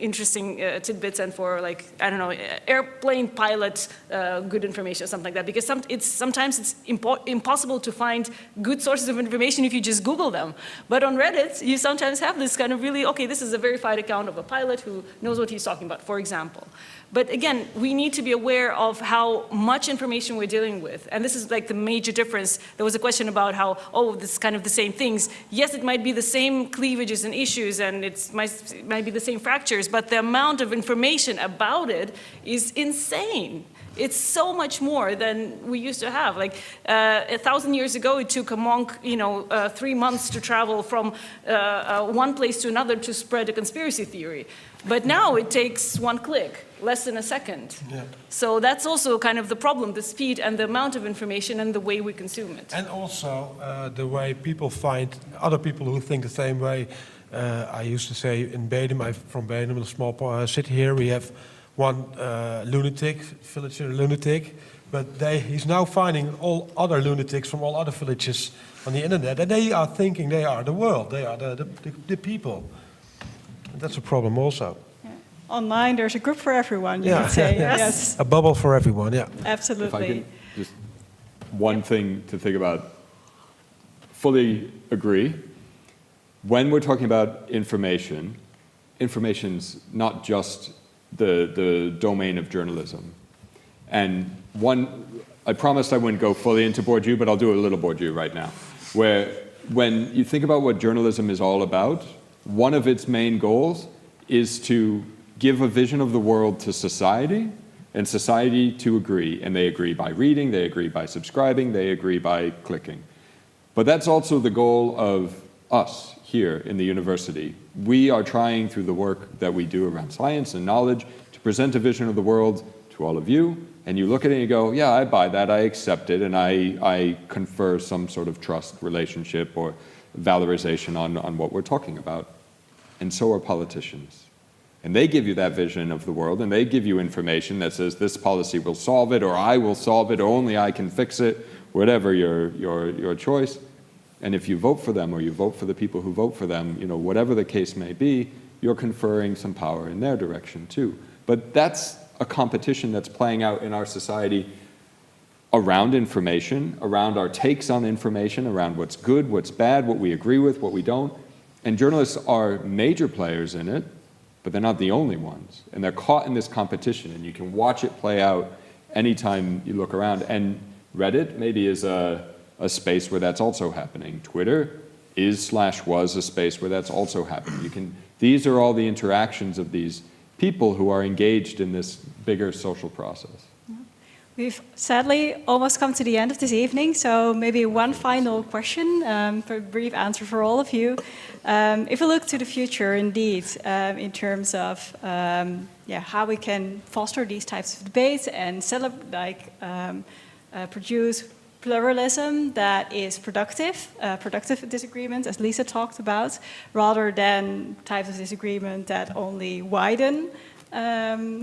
interesting tidbits and for like, I don't know, airplane pilot good information or something like that, because sometimes it's impossible to find good sources of information if you just Google them. But on Reddit, you sometimes have this kind of really, okay, this is a verified account of a pilot who knows what he's talking about, for example. But again, we need to be aware of how much information we're dealing with. And this is like the major difference. There was a question about how, oh, this is kind of the same things. Yes, it might be the same cleavages and issues, and it might be the same fractures, but the amount of information about it is insane. It's so much more than we used to have. Like 1,000 years ago, it took a monk, 3 months to travel from one place to another to spread a conspiracy theory. But now it takes one click, less than a second. Yeah. So that's also kind of the problem, the speed and the amount of information and the way we consume it. And also the way people find other people who think the same way. I used to say in Bedum, I'm from Bedum, a small city here, we have one villager lunatic, but he's now finding all other lunatics from all other villages on the internet, and they are thinking they are the world, they are the people. And that's a problem also. Yeah. Online, there's a group for everyone, you could say. Yes. A bubble for everyone, yeah. Absolutely. If I can just one thing to think about, fully agree. When we're talking about information, information's not just the domain of journalism. And I promised I wouldn't go fully into Bourdieu, but I'll do a little Bourdieu right now, where when you think about what journalism is all about, one of its main goals is to give a vision of the world to society, and society to agree. And they agree by reading, they agree by subscribing, they agree by clicking. But that's also the goal of us here in the university. We are trying, through the work that we do around science and knowledge, to present a vision of the world to all of you, and you look at it and you go, yeah, I buy that, I accept it, and I confer some sort of trust relationship or valorization on what we're talking about. And so are politicians. And they give you that vision of the world, and they give you information that says this policy will solve it, or I will solve it, or only I can fix it, whatever your choice. And if you vote for them, or you vote for the people who vote for them, whatever the case may be, you're conferring some power in their direction too. But that's a competition that's playing out in our society around information, around our takes on information, around what's good, what's bad, what we agree with, what we don't. And journalists are major players in it, but they're not the only ones. And they're caught in this competition, and you can watch it play out anytime you look around. And Reddit maybe is a space where that's also happening. Twitter is/was a space where that's also happening. These are all the interactions of these people who are engaged in this bigger social process. We've sadly almost come to the end of this evening, so maybe one final question for a brief answer for all of you. If we look to the future, indeed, in terms of how we can foster these types of debates and produce pluralism that is productive disagreement, as Lisa talked about, rather than types of disagreement that only widen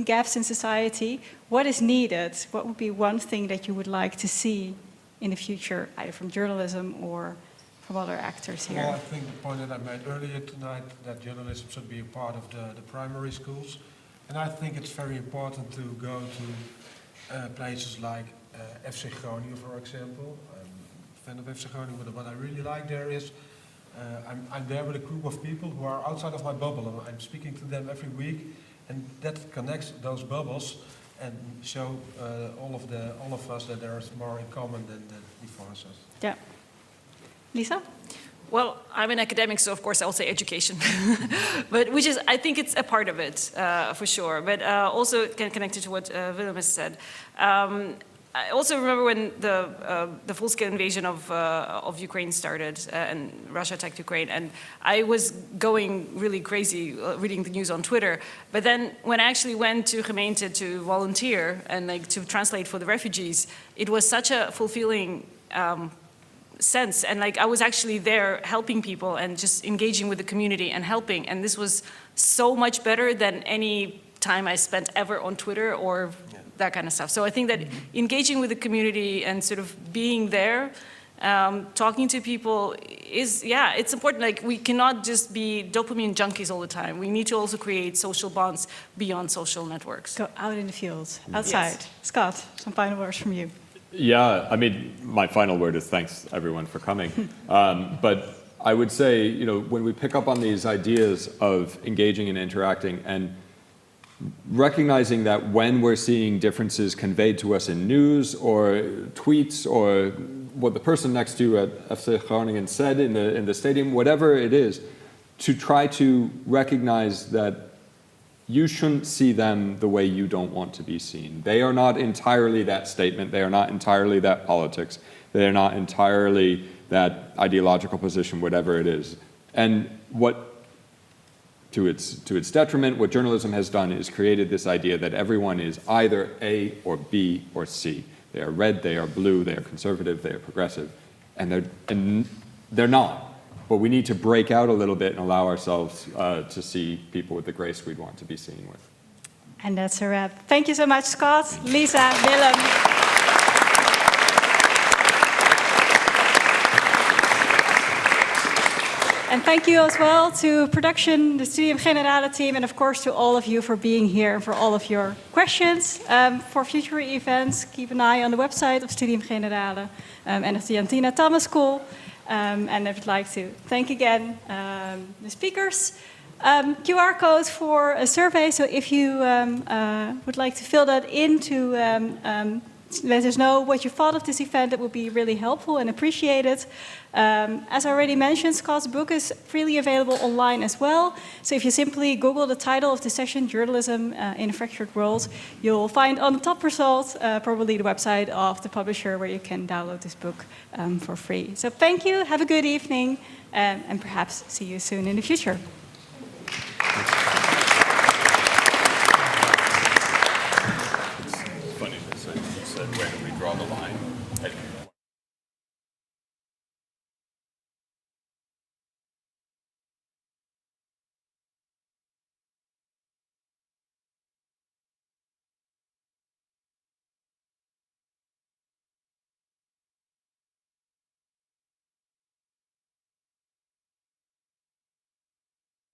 gaps in society. What is needed? What would be one thing that you would like to see in the future, either from journalism or from other actors here? Well, I think the point that I made earlier tonight, that journalism should be a part of the primary schools. And I think it's very important to go to places like FC Groningen, for example. I'm a fan of FC Groningen, but what I really like there is I'm there with a group of people who are outside of my bubble, and I'm speaking to them every week, and that connects those bubbles and show all of us that there is more in common than divides us. Yeah. Lisa? Well, I'm an academic, so of course I'll say education, but I think it's a part of it for sure. But also connected to what Willem has said. I also remember when the full-scale invasion of Ukraine started and Russia attacked Ukraine, and I was going really crazy reading the news on Twitter. But then when I actually went to Gemeente to volunteer and like to translate for the refugees, it was such a fulfilling sense, and like I was actually there helping people and just engaging with the community and helping, and this was so much better than any time I spent ever on Twitter or that kind of stuff. So I think that engaging with the community and sort of being there, talking to people is, it's important. Like we cannot just be dopamine junkies all the time. We need to also create social bonds beyond social networks. Go out in the fields, outside. Yes. Scott, some final words from you. Yeah, I mean, my final word is thanks everyone for coming. But I would say, when we pick up on these ideas of engaging and interacting and recognizing that when we're seeing differences conveyed to us in news or tweets or what the person next to you at FC Groningen said in the stadium, whatever it is, to try to recognize that you shouldn't see them the way you don't want to be seen. They are not entirely that statement. They are not entirely that politics. They are not entirely that ideological position, whatever it is. And to its detriment, what journalism has done is created this idea that everyone is either A or B or C. They are red, they are blue, they are conservative, they are progressive, and they're not. But we need to break out a little bit and allow ourselves to see people with the grace we'd want to be seen with. And that's a wrap. Thank you so much, Scott, Lisa, Willem. And thank you as well to production, the Studium Generale team, and of course to all of you for being here and for all of your questions. For future events, keep an eye on the website of Studium Generale and of the Antina Thomas School. And I would like to thank again the speakers. QR code for a survey, so if you would like to fill that in to let us know what you thought of this event, that would be really helpful and appreciated. As I already mentioned, Scott's book is freely available online as well. So if you simply Google the title of the session, Journalism in a Fractured World, you'll find on the top result probably the website of the publisher where you can download this book for free. So thank you, have a good evening, and perhaps see you soon in the future. Funny, you said, where do we draw the line?